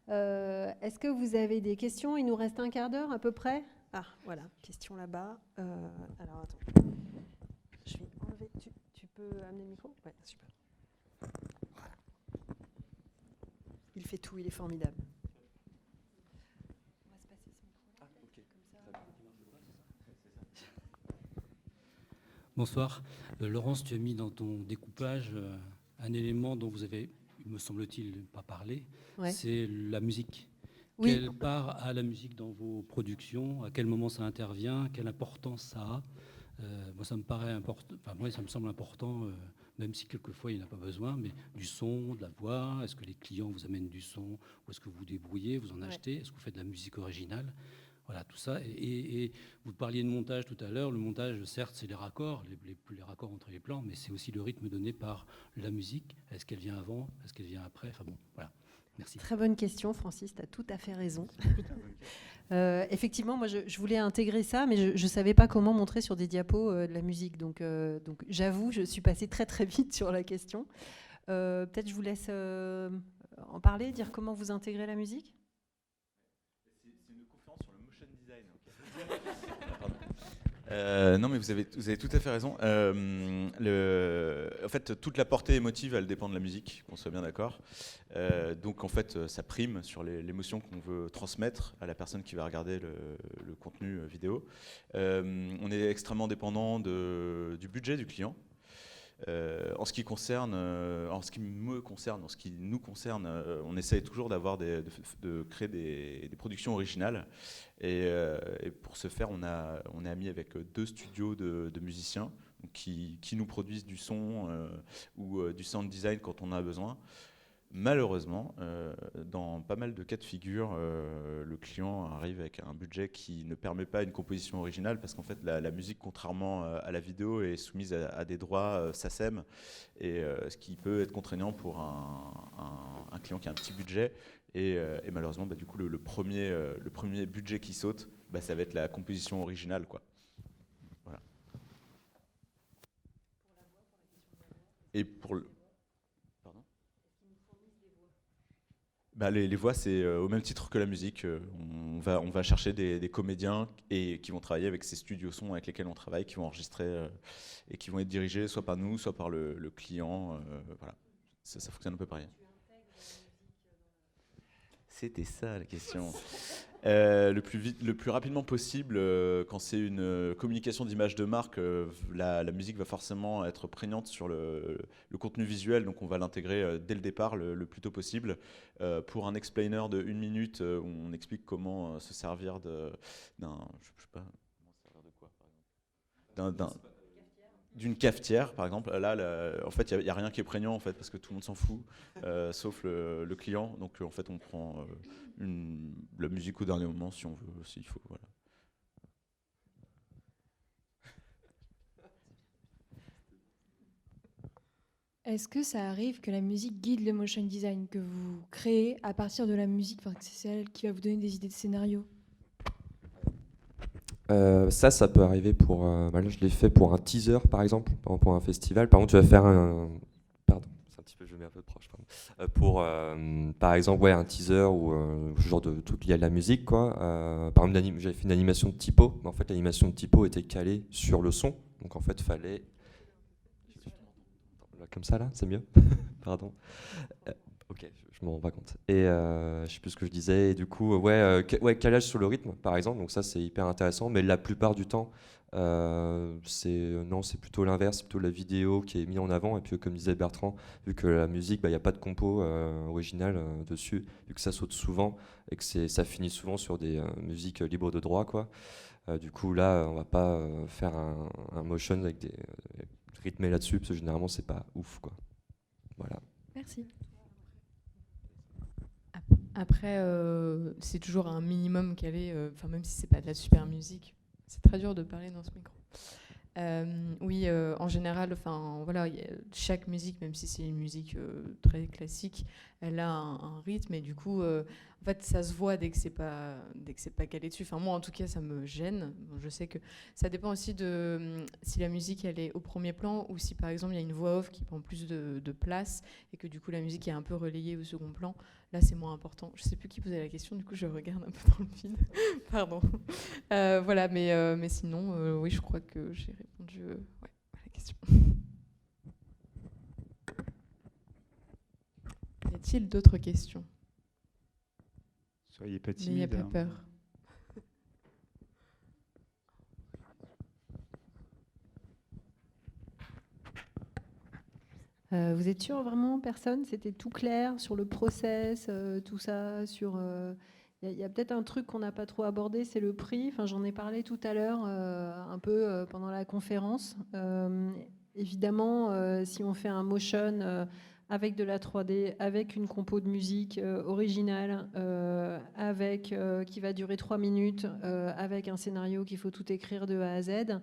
est-ce que vous avez des questions? Il nous reste un quart d'heure à peu près. Ah, voilà, question là-bas. Alors, attends. Je vais enlever. Tu peux amener le micro? Ouais, super. Il fait tout, il est formidable. On va se passer ce micro-là. Comme ça. Bonsoir. Laurence, tu as mis dans ton découpage un élément dont vous avez, me semble-t-il, pas parlé. Ouais. C'est la musique. Oui. Quelle part a la musique dans vos productions? À quel moment ça intervient? Quelle importance ça a? Moi, ça me paraît important. Enfin, moi, ça me semble important, même si quelquefois il n'y en a pas besoin, mais du son, de la voix. Est-ce que les clients vous amènent du son, ou est-ce que vous vous débrouillez, vous en achetez? Est-ce que vous faites de la musique originale? Voilà, tout ça. Et vous parliez de montage tout à l'heure. Le montage, certes, c'est les raccords, les raccords entre les plans, mais c'est aussi le rythme donné par la musique. Est-ce qu'elle vient avant? Est-ce qu'elle vient après? Enfin bon, voilà. Merci. Très bonne question, Francis, tu as tout à fait raison. Effectivement, moi, je voulais intégrer ça, mais je ne savais pas comment montrer sur des diapos de la musique. Donc j'avoue, je suis passée très, très vite sur la question. Peut-être je vous laisse en parler, dire comment vous intégrez la musique. C'est une conférence sur le motion design. Non, mais vous avez tout à fait raison. En fait, toute la portée émotive, elle dépend de la musique, qu'on soit bien d'accord. Donc, en fait, ça prime sur l'émotion qu'on veut transmettre à la personne qui va regarder le contenu vidéo. On est extrêmement dépendant du budget du client. En ce qui me concerne, en ce qui nous concerne, on essaye toujours de créer des productions originales. Et pour ce faire, on est amis avec 2 studios de musiciens qui nous produisent du son ou du sound design quand on a besoin. Malheureusement, dans pas mal de cas de figure, le client arrive avec un budget qui ne permet pas une composition originale, parce qu'en fait la musique, contrairement à la vidéo, est soumise à des droits SACEM, et ce qui peut être contraignant pour un client qui a un petit budget. Et malheureusement, du coup, le premier budget qui saute, ça va être la composition originale, quoi. Voilà. Et pour le... Les voix, c'est au même titre que la musique. On va chercher des comédiens qui vont travailler avec ces studios son avec lesquels on travaille, qui vont enregistrer et qui vont être dirigés soit par nous, soit par le client. Voilà. Ça fonctionne un peu pareil. C'était ça la question. Le plus rapidement possible, quand c'est une communication d'image de marque, la musique va forcément être prégnante sur le contenu visuel, donc on va l'intégrer dès le départ le plus tôt possible. Pour un explainer de 1 minute, où on explique comment se servir d'une cafetière, par exemple. Là, en fait, il n'y a rien qui est prégnant, en fait, parce que tout le monde s'en fout, sauf le client. Donc, en fait, on prend la musique au dernier moment, si on veut, s'il faut. Voilà. Est-ce que ça arrive que la musique guide le motion design, que vous créez à partir de la musique, que c'est elle qui va vous donner des idées de scénario? Ça peut arriver pour... là, je l'ai fait pour un teaser, par exemple, pour un festival. Par contre, tu vas faire un... Pardon, c'est un petit peu... Je mets un peu proche, pardon. Pour, par exemple, un teaser ou ce genre de truc lié à la musique, quoi. Par exemple, j'avais fait une animation de typo. Mais en fait, l'animation de typo était calée sur le son. Donc, en fait, il fallait comme ça là, c'est mieux. Pardon. Ok, je m'en rends pas compte. Et je sais plus ce que je disais. Et du coup, calage sur le rythme, par exemple. Donc ça, c'est hyper intéressant. Mais la plupart du temps, c'est plutôt l'inverse, c'est plutôt la vidéo qui est mise en avant. Et puis, comme disait Bertrand, vu que la musique, il n'y a pas de compo originale dessus, vu que ça saute souvent et que ça finit souvent sur des musiques libres de droit, quoi. Du coup, là, on va pas faire un motion avec des rythmés là-dessus, parce que généralement, c'est pas ouf, quoi. Voilà. Merci. Après, c'est toujours un minimum calé, même si c'est pas de la super musique. C'est très dur de parler dans ce micro. Oui, en général, voilà, chaque musique, même si c'est une musique très classique, elle a un rythme et du coup, en fait, ça se voit dès que c'est pas calé dessus. Enfin, moi, en tout cas, ça me gêne. Bon, je sais que ça dépend aussi de si la musique elle est au premier plan ou si, par exemple, il y a une voix off qui prend plus de place et que du coup, la musique est un peu relayée au second plan. Là, c'est moins important. Je sais plus qui posait la question, du coup, je regarde un peu dans le vide. Pardon. Voilà, mais sinon, oui, je crois que j'ai répondu à la question. Y a-t-il d'autres questions? Soyez pas timide. N'ayez pas peur. Vous êtes sûr vraiment, personne? C'était tout clair sur le process, tout ça, sur... Il y a peut-être un truc qu'on n'a pas trop abordé, c'est le prix. Enfin, j'en ai parlé tout à l'heure, un peu pendant la conférence. Évidemment, si on fait un motion avec de la 3D, avec une compo de musique originale, qui va durer 3 minutes, avec un scénario qu'il faut tout écrire de A à Z,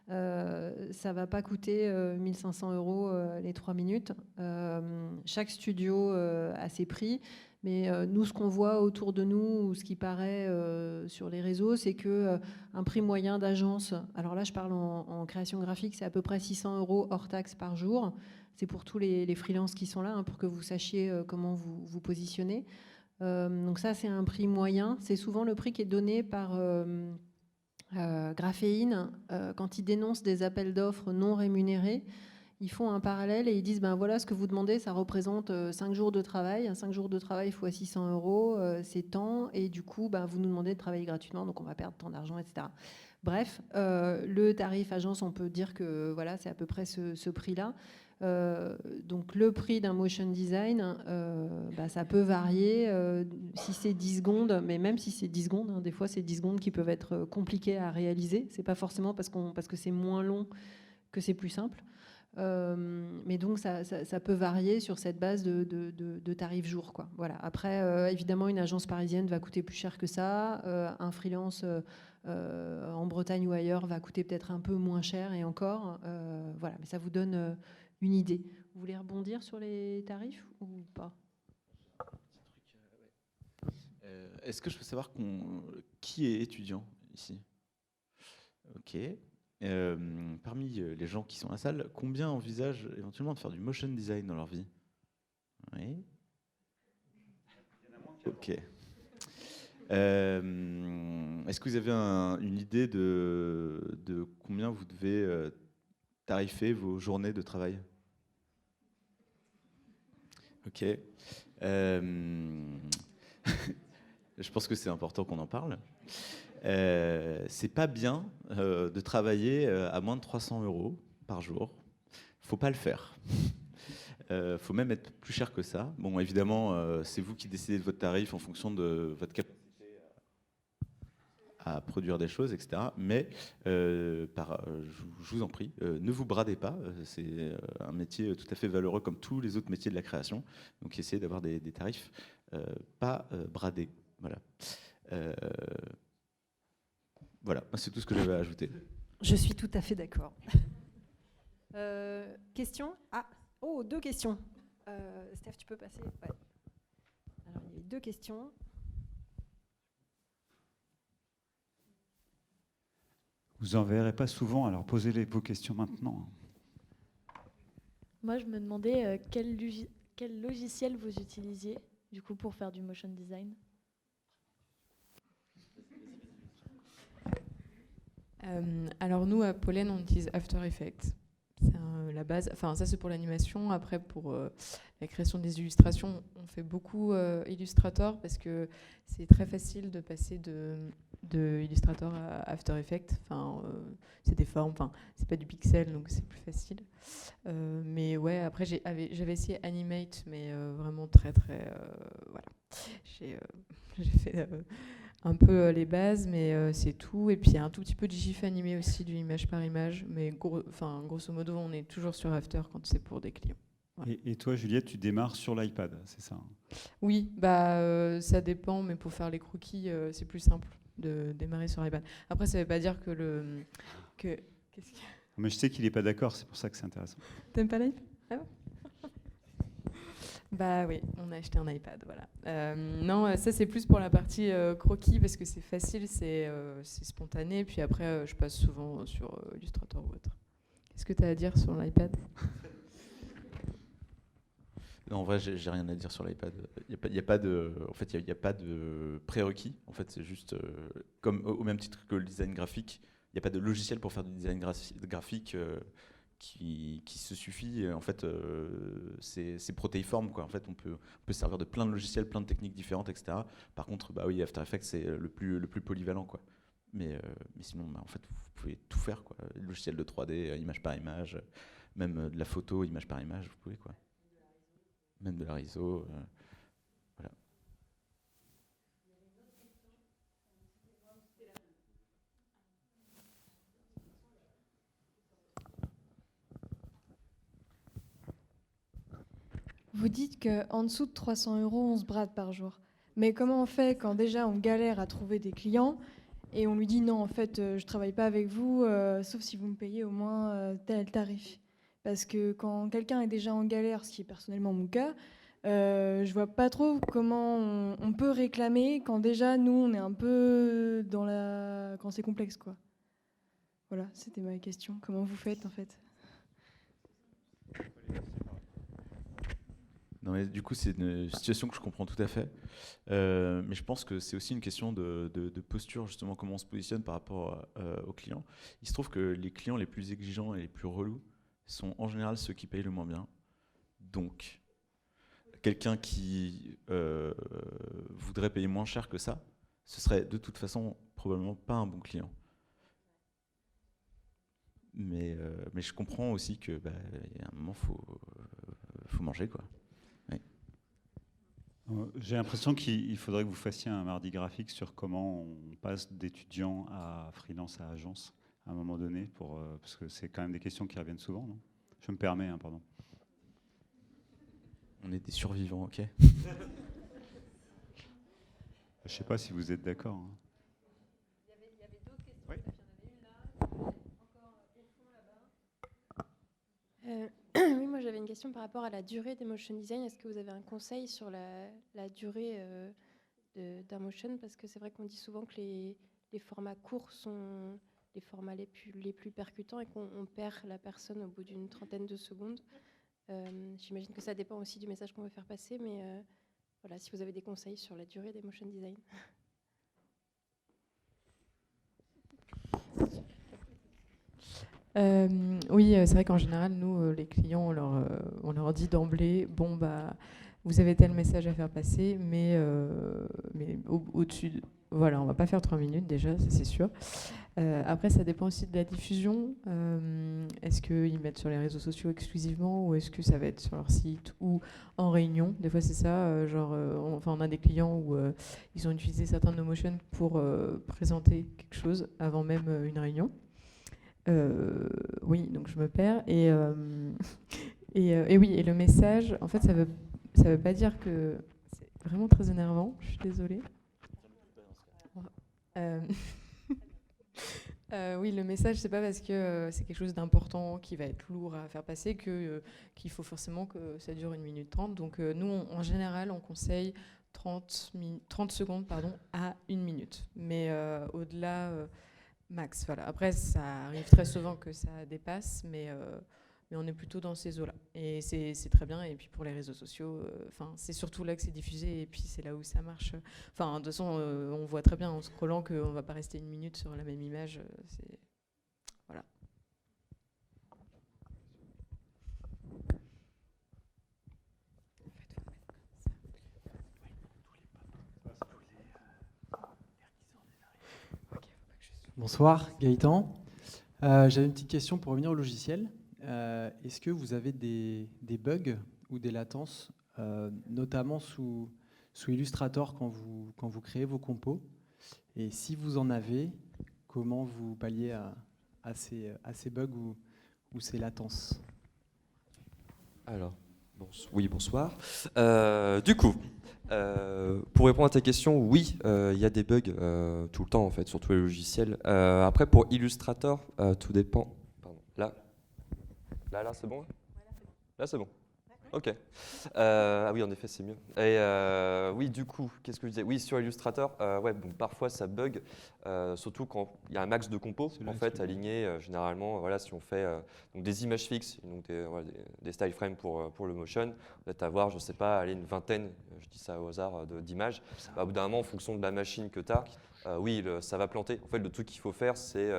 ça va pas coûter 1 500 € les 3 minutes. Chaque studio a ses prix. Mais nous, ce qu'on voit autour de nous, ou ce qui paraît sur les réseaux, c'est que un prix moyen d'agence, alors là je parle en création graphique, c'est à peu près 600 € hors taxe par jour. C'est pour tous les freelances qui sont là, hein, pour que vous sachiez comment vous positionnez. Donc ça, c'est un prix moyen. C'est souvent le prix qui est donné par Graphéine quand ils dénoncent des appels d'offres non rémunérés. Ils font un parallèle et ils disent voilà, ce que vous demandez, ça représente 5 jours de travail. 5 jours de travail fois 600 €, c'est tant. Et du coup, vous nous demandez de travailler gratuitement, donc on va perdre tant d'argent, etc. Bref, le tarif agence, on peut dire que voilà, c'est à peu près ce prix-là. Donc le prix d'un motion design, ça peut varier si c'est 10 secondes, mais même si c'est 10 secondes, hein, des fois c'est 10 secondes qui peuvent être compliquées à réaliser. C'est pas forcément parce que c'est moins long que c'est plus simple. Mais donc ça peut varier sur cette base de tarifs jour, quoi. Voilà. Après, évidemment, une agence parisienne va coûter plus cher que ça. Un freelance en Bretagne ou ailleurs va coûter peut-être un peu moins cher et encore. Voilà. Mais ça vous donne une idée. Vous voulez rebondir sur les tarifs ou pas? Est-ce que je peux savoir qui est étudiant ici? Ok. Parmi les gens qui sont à la salle, combien envisagent éventuellement de faire du motion design dans leur vie? Oui. Ok. Est-ce que vous avez une idée de combien vous devez tarifer vos journées de travail? Ok. Je pense que c'est important qu'on en parle. C'est pas bien de travailler à moins de 300 € par jour. Faut pas le faire. Faut même être plus cher que ça. Bon, évidemment, c'est vous qui décidez de votre tarif en fonction de votre capacité à produire des choses, etc. Mais je vous en prie, ne vous bradez pas. C'est un métier tout à fait valeureux comme tous les autres métiers de la création. Donc essayez d'avoir des tarifs pas bradés. Voilà. Voilà, c'est tout ce que j'avais à ajouter. Je suis tout à fait d'accord. Question? Deux questions. Steph, tu peux passer? Ouais. Alors, il y a eu 2 questions. Vous en verrez pas souvent, alors posez vos questions maintenant. Moi, je me demandais quel logiciel vous utilisiez du coup pour faire du motion design. Alors nous, à Pollen, on utilise After Effects. C'est la base. Enfin, ça, c'est pour l'animation. Après, pour la création des illustrations, on fait beaucoup Illustrator parce que c'est très facile de passer de Illustrator à After Effects. Enfin, c'est des formes, enfin, c'est pas du pixel, donc c'est plus facile. Mais ouais, après, j'avais essayé Animate, mais vraiment très, très... voilà. J'ai fait un peu les bases, mais c'est tout. Et puis, il y a un tout petit peu de GIF animé aussi, du image par image. Mais grosso modo, on est toujours sur After quand c'est pour des clients. Voilà. Et toi, Juliette, tu démarres sur l'iPad, c'est ça? Oui, ça dépend, mais pour faire les croquis, c'est plus simple de démarrer sur iPad. Après, ça ne veut pas dire que qu'est-ce qu'il y a ? Mais je sais qu'il n'est pas d'accord, c'est pour ça que c'est intéressant. T'aimes pas l'iPad? Ah bon. Bah oui, on a acheté un iPad, voilà. Non, ça c'est plus pour la partie croquis parce que c'est facile, c'est spontané. Puis après, je passe souvent sur Illustrator ou autre. Qu'est-ce que tu as à dire sur l'iPad? Non, en vrai, j'ai rien à dire sur l'iPad. Il n'y a pas de, en fait, il y a pas de prérequis. En fait, c'est juste comme au même titre que le design graphique. Il n'y a pas de logiciel pour faire du design graphique qui se suffit. En fait, c'est protéiforme, quoi. En fait, on peut servir de plein de logiciels, plein de techniques différentes, etc. Par contre, bah oui, After Effects c'est le plus polyvalent, quoi. Mais sinon, bah, en fait, vous pouvez tout faire, quoi. Logiciel de 3D, image par image, même de la photo, image par image, vous pouvez, quoi. Même de la RISO. Voilà. Vous dites qu'en dessous de 300 €, on se brade par jour. Mais comment on fait quand déjà on galère à trouver des clients et on lui dit non, en fait, je ne travaille pas avec vous, sauf si vous me payez au moins tel tarif. Parce que quand quelqu'un est déjà en galère, ce qui est personnellement mon cas, je vois pas trop comment on peut réclamer quand déjà nous on est un peu quand c'est complexe, quoi. Voilà, c'était ma question. Comment vous faites en fait? Non, mais du coup, c'est une situation que je comprends tout à fait. Mais je pense que c'est aussi une question de posture, justement, comment on se positionne par rapport aux clients. Il se trouve que les clients les plus exigeants et les plus relous sont en général ceux qui payent le moins bien. Donc, quelqu'un qui voudrait payer moins cher que ça, ce serait de toute façon probablement pas un bon client. Mais je comprends aussi que bah, y a un moment, faut manger, quoi. J'ai l'impression qu'il faudrait que vous fassiez un mardi graphique sur comment on passe d'étudiant à freelance à agence à un moment donné, parce que c'est quand même des questions qui reviennent souvent, non? Je me permets, hein, pardon. On est des survivants, ok? Je ne sais pas si vous êtes d'accord. Hein. Il y avait d'autres questions. Oui. Il y en avait une là, encore au fond là-bas. Oui, moi j'avais une question par rapport à la durée des motion design. Est-ce que vous avez un conseil sur la durée d'un motion? Parce que c'est vrai qu'on dit souvent que les formats courts sont les formats les plus percutants et qu'on perd la personne au bout d'une trentaine de secondes. J'imagine que ça dépend aussi du message qu'on veut faire passer, mais voilà, si vous avez des conseils sur la durée des motion design. Oui, c'est vrai qu'en général, nous, les clients, on leur dit d'emblée, bon, bah, vous avez tel message à faire passer, mais au-dessus, voilà, on va pas faire 3 minutes déjà, ça c'est sûr. Après, ça dépend aussi de la diffusion. Est-ce qu'ils mettent sur les réseaux sociaux exclusivement ou est-ce que ça va être sur leur site ou en réunion? Des fois, c'est ça. On a des clients où ils ont utilisé certains de nos motions pour présenter quelque chose avant même une réunion. Oui, donc je me perds. Et oui, et le message, en fait, ça veut pas dire que... C'est vraiment très énervant, je suis désolée. Oui, le message, c'est pas parce que c'est quelque chose d'important qui va être lourd à faire passer qu'il faut forcément que ça dure 1 minute 30. Donc nous, en général, on conseille 30 secondes à 1 minute. Mais au-delà, max. Voilà. Après, ça arrive très souvent que ça dépasse, mais on est plutôt dans ces eaux-là. Et c'est très bien. Et puis pour les réseaux sociaux, c'est surtout là que c'est diffusé et puis c'est là où ça marche. Enfin, de toute façon, on voit très bien en scrollant qu'on ne va pas rester 1 minute sur la même image. Voilà. Bonsoir, Gaëtan. J'avais une petite question pour revenir au logiciel. Est-ce que vous avez des bugs ou des latences, notamment sous Illustrator quand vous créez vos compos? Et si vous en avez, comment vous palliez à ces bugs ou ces latences? Alors, oui, bonsoir. Du coup, pour répondre à ta question, oui, il y a des bugs tout le temps en fait sur tous les logiciels. Après, pour Illustrator, tout dépend. Pardon, là, c'est bon. Là, c'est bon. Ok. Ah oui, en effet, c'est mieux. Et oui, du coup, qu'est-ce que je disais? Oui, sur Illustrator, ouais, bon, parfois ça bug, surtout quand il y a un max de compos en fait aligné. Généralement, voilà, si on fait donc des images fixes, donc des style frames pour le motion, on va avoir, je sais pas, aller une vingtaine, je dis ça au hasard, d'images. Bah, au bout d'un moment, en fonction de la machine que tu as, oui, ça va planter. En fait, le truc qu'il faut faire, c'est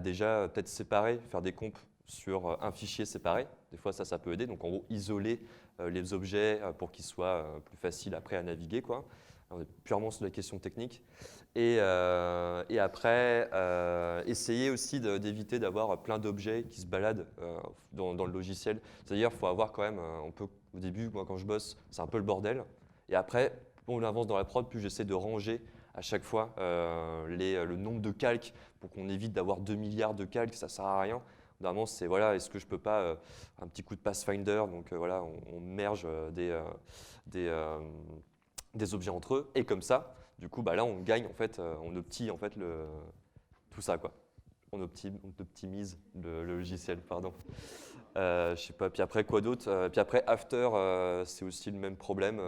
déjà peut-être séparer, faire des compos sur un fichier séparé. Des fois, ça peut aider. Donc, en gros, isoler les objets pour qu'ils soient plus faciles après à naviguer, quoi. On est purement sur la question technique. Et après, essayer aussi d'éviter d'avoir plein d'objets qui se baladent dans le logiciel. C'est-à-dire, il faut avoir quand même, au début, moi, quand je bosse, c'est un peu le bordel. Et après, plus on avance dans la prod, plus j'essaie de ranger à chaque fois le nombre de calques pour qu'on évite d'avoir 2 milliards de calques, ça ne sert à rien. Normalement, c'est voilà, est-ce que je peux pas un petit coup de Pathfinder, donc voilà, on merge des objets entre eux, et comme ça, du coup, là, on gagne en fait, on optimise en fait tout ça, quoi. On optimise le logiciel, pardon. Je sais pas. Puis après, quoi d'autre? Puis après, After, c'est aussi le même problème,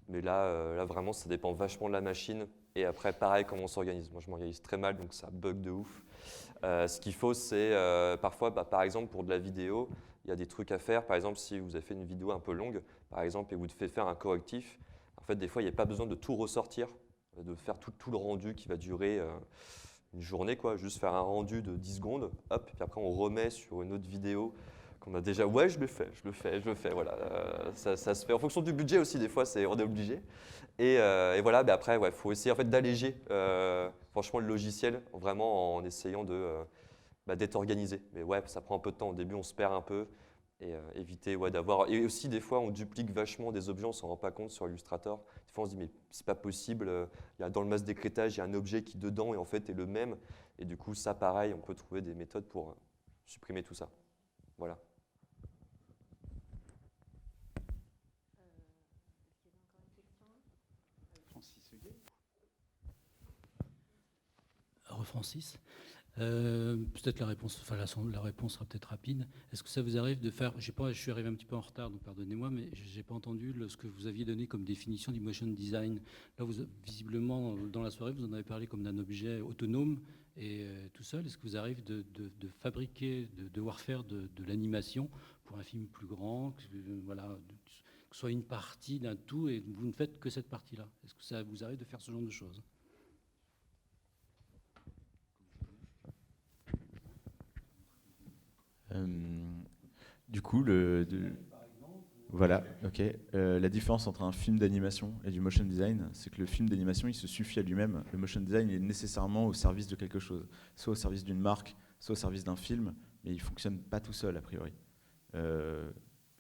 mais là, vraiment, ça dépend vachement de la machine. Et après, pareil, comment on s'organise. Moi, je m'organise très mal, donc ça bug de ouf. Ce qu'il faut, c'est parfois, par exemple, pour de la vidéo, il y a des trucs à faire. Par exemple, si vous avez fait une vidéo un peu longue, par exemple, et vous devez faire un correctif, en fait, des fois, il n'y a pas besoin de tout ressortir, de faire tout le rendu qui va durer une journée, quoi. Juste faire un rendu de 10 secondes, hop, puis après, on remet sur une autre vidéo qu'on a déjà. Ouais, je le fais, voilà. Ça se fait en fonction du budget aussi, des fois, on est obligé. Et voilà, mais après, il faut essayer en fait, d'alléger franchement le logiciel, vraiment en essayant d'être organisé. Mais ouais, ça prend un peu de temps. Au début, on se perd un peu et éviter d'avoir. Et aussi, des fois, on duplique vachement des objets, on ne s'en rend pas compte sur Illustrator. Des fois, on se dit, mais c'est pas possible. Dans le masse d'écrêtage, il y a un objet qui, dedans, et en fait, est le même. Et du coup, ça, pareil, on peut trouver des méthodes pour supprimer tout ça. Voilà. Francis, peut-être la réponse sera peut-être rapide. Est-ce que ça vous arrive de faire, je suis arrivé un petit peu en retard, donc pardonnez-moi, mais je n'ai pas entendu ce que vous aviez donné comme définition du motion design. Là, visiblement, dans la soirée, vous en avez parlé comme d'un objet autonome et tout seul. Est-ce que vous arrive de fabriquer, de devoir faire de l'animation pour un film plus grand, que ce soit une partie d'un tout et vous ne faites que cette partie-là? Est-ce que ça vous arrive de faire ce genre de choses? Du coup, voilà, ok. La différence entre un film d'animation et du motion design, c'est que le film d'animation, il se suffit à lui-même. Le motion design, il est nécessairement au service de quelque chose, soit au service d'une marque, soit au service d'un film, mais il ne fonctionne pas tout seul, a priori.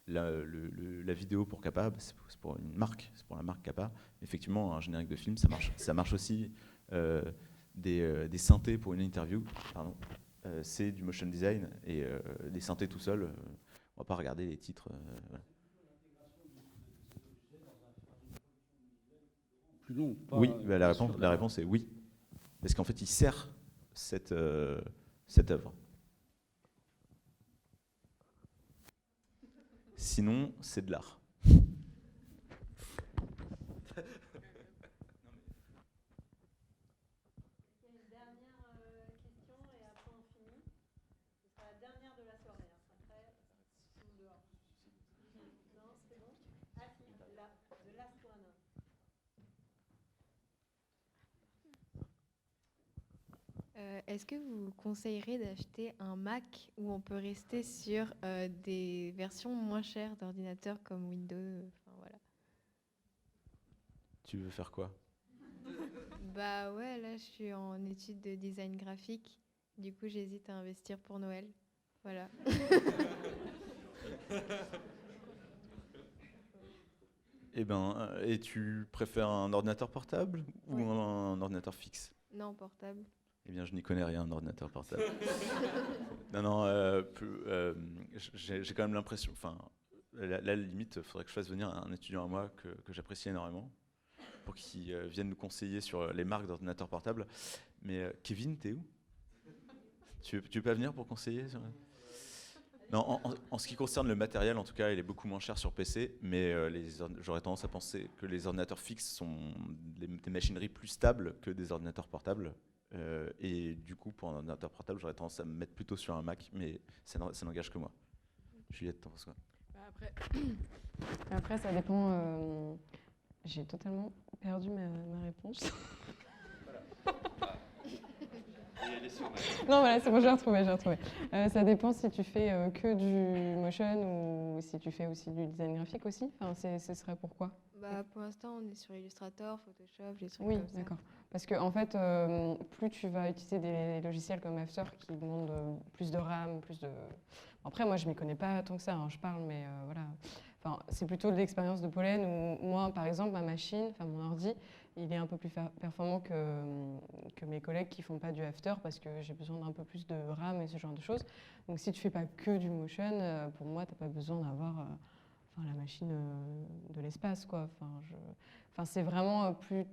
La vidéo pour Kappa, c'est pour une marque, c'est pour la marque Kappa. Effectivement, un générique de film, ça marche. Ça marche aussi. Des synthés pour une interview, pardon. C'est du motion design et les synthés tout seul, on va pas regarder les titres. Voilà. Plus long, oui, la réponse est oui, parce qu'en fait, il sert cette œuvre. Sinon, c'est de l'art. Est-ce que vous conseillerez d'acheter un Mac où on peut rester sur des versions moins chères d'ordinateurs comme Windows, voilà. Tu veux faire quoi? Bah ouais, là je suis en études de design graphique. Du coup, j'hésite à investir pour Noël. Voilà. Et tu préfères un ordinateur portable ou un ordinateur fixe? Non, portable. Eh bien, je n'y connais rien en ordinateur portable. J'ai quand même l'impression, là, limite, il faudrait que je fasse venir un étudiant à moi que j'apprécie énormément pour qu'il vienne nous conseiller sur les marques d'ordinateurs portables. Mais Kevin, t'es où? Tu veux pas venir pour conseiller sur... Non, en ce qui concerne le matériel, en tout cas, il est beaucoup moins cher sur PC, mais j'aurais tendance à penser que les ordinateurs fixes sont des machineries plus stables que des ordinateurs portables. Et du coup, pour un ordinateur portable, j'aurais tendance à me mettre plutôt sur un Mac, mais ça n'engage que moi. Juliette, t'en penses quoi? Après, ça dépend. J'ai totalement perdu ma réponse. Non, voilà, c'est bon, j'ai retrouvé. Ça dépend si tu fais que du motion ou si tu fais aussi du design graphique aussi. Enfin, ce serait pourquoi? Pour l'instant, on est sur Illustrator, Photoshop, des trucs Oui, comme ça. d'accord. Parce que en fait, plus tu vas utiliser des logiciels comme After qui demandent plus de RAM, plus de... Après, moi, je m'y connais pas tant que ça, hein, je parle, mais voilà. Enfin, c'est plutôt de l'expérience de Pollen où moi, par exemple, ma machine, enfin mon ordi, il est un peu plus performant que mes collègues qui font pas du After parce que j'ai besoin d'un peu plus de RAM et ce genre de choses. Donc, si tu fais pas que du motion, pour moi, t'as pas besoin d'avoir la machine de l'espace, quoi. C'est vraiment plus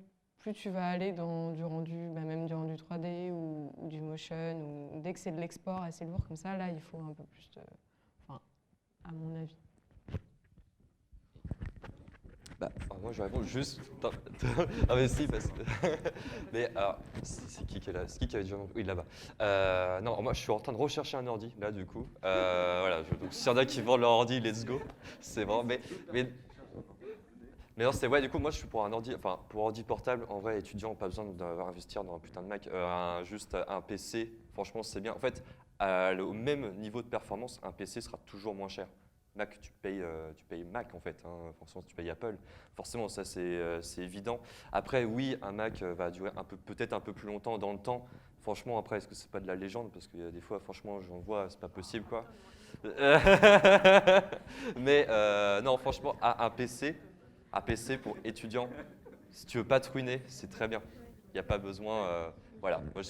tu vas aller dans du rendu, même du rendu 3D ou du motion, ou dès que c'est de l'export assez lourd comme ça, là, il faut un peu plus de... à mon avis. Moi, je réponds juste... Ah mais si, parce que... Mais alors, c'est qui est là? C'est qui avait déjà... Oui, là-bas. Non, moi, je suis en train de rechercher un ordi, là, du coup. Voilà, donc s'il y en a qui vendent leur ordi, let's go. C'est bon, mais non, c'est du coup, moi, je suis pour un ordi, pour ordi portable, en vrai, étudiant, pas besoin d'investir dans un putain de Mac. Juste un PC, franchement, c'est bien. En fait, au même niveau de performance, un PC sera toujours moins cher. Mac, tu payes Mac en fait, hein. Forcément tu payes Apple, forcément ça c'est évident. Après oui, un Mac va durer peut-être un peu plus longtemps dans le temps. Franchement après, est-ce que c'est pas de la légende? Parce qu'il y a des fois franchement j'en vois, c'est pas possible quoi. Mais non franchement, un PC pour étudiant, si tu veux pas te ruiner, c'est très bien. Il n'y a pas besoin... Voilà, moi je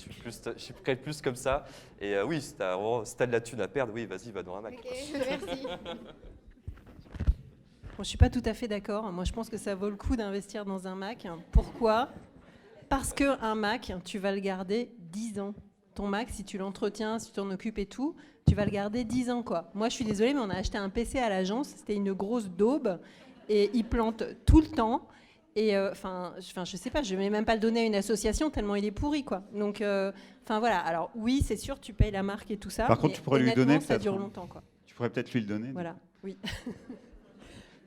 suis plus comme ça. Et oui, si t'as de la thune à perdre, oui, vas-y, va dans un Mac. Ok, merci. Bon, je ne suis pas tout à fait d'accord. Moi, je pense que ça vaut le coup d'investir dans un Mac. Pourquoi? Parce qu'un Mac, tu vas le garder 10 ans. Ton Mac, si tu l'entretiens, si tu t'en occupes et tout, tu vas le garder 10 ans, quoi. Moi, je suis désolée, mais on a acheté un PC à l'agence. C'était une grosse daube. Et il plante tout le temps. Et je sais pas, je vais même pas le donner à une association tellement il est pourri, quoi. Donc, voilà. Alors oui, c'est sûr, tu payes la marque et tout ça. Par contre, tu pourrais lui donner, ça dure longtemps, quoi. Tu pourrais peut-être lui le donner. Voilà, oui.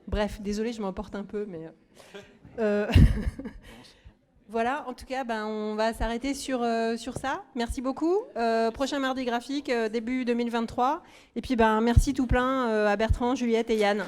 Bref, désolée, je m'emporte un peu, mais voilà. En tout cas, on va s'arrêter sur ça. Merci beaucoup. Prochain mardi graphique, début 2023. Et puis, merci tout plein à Bertrand, Juliette et Yann.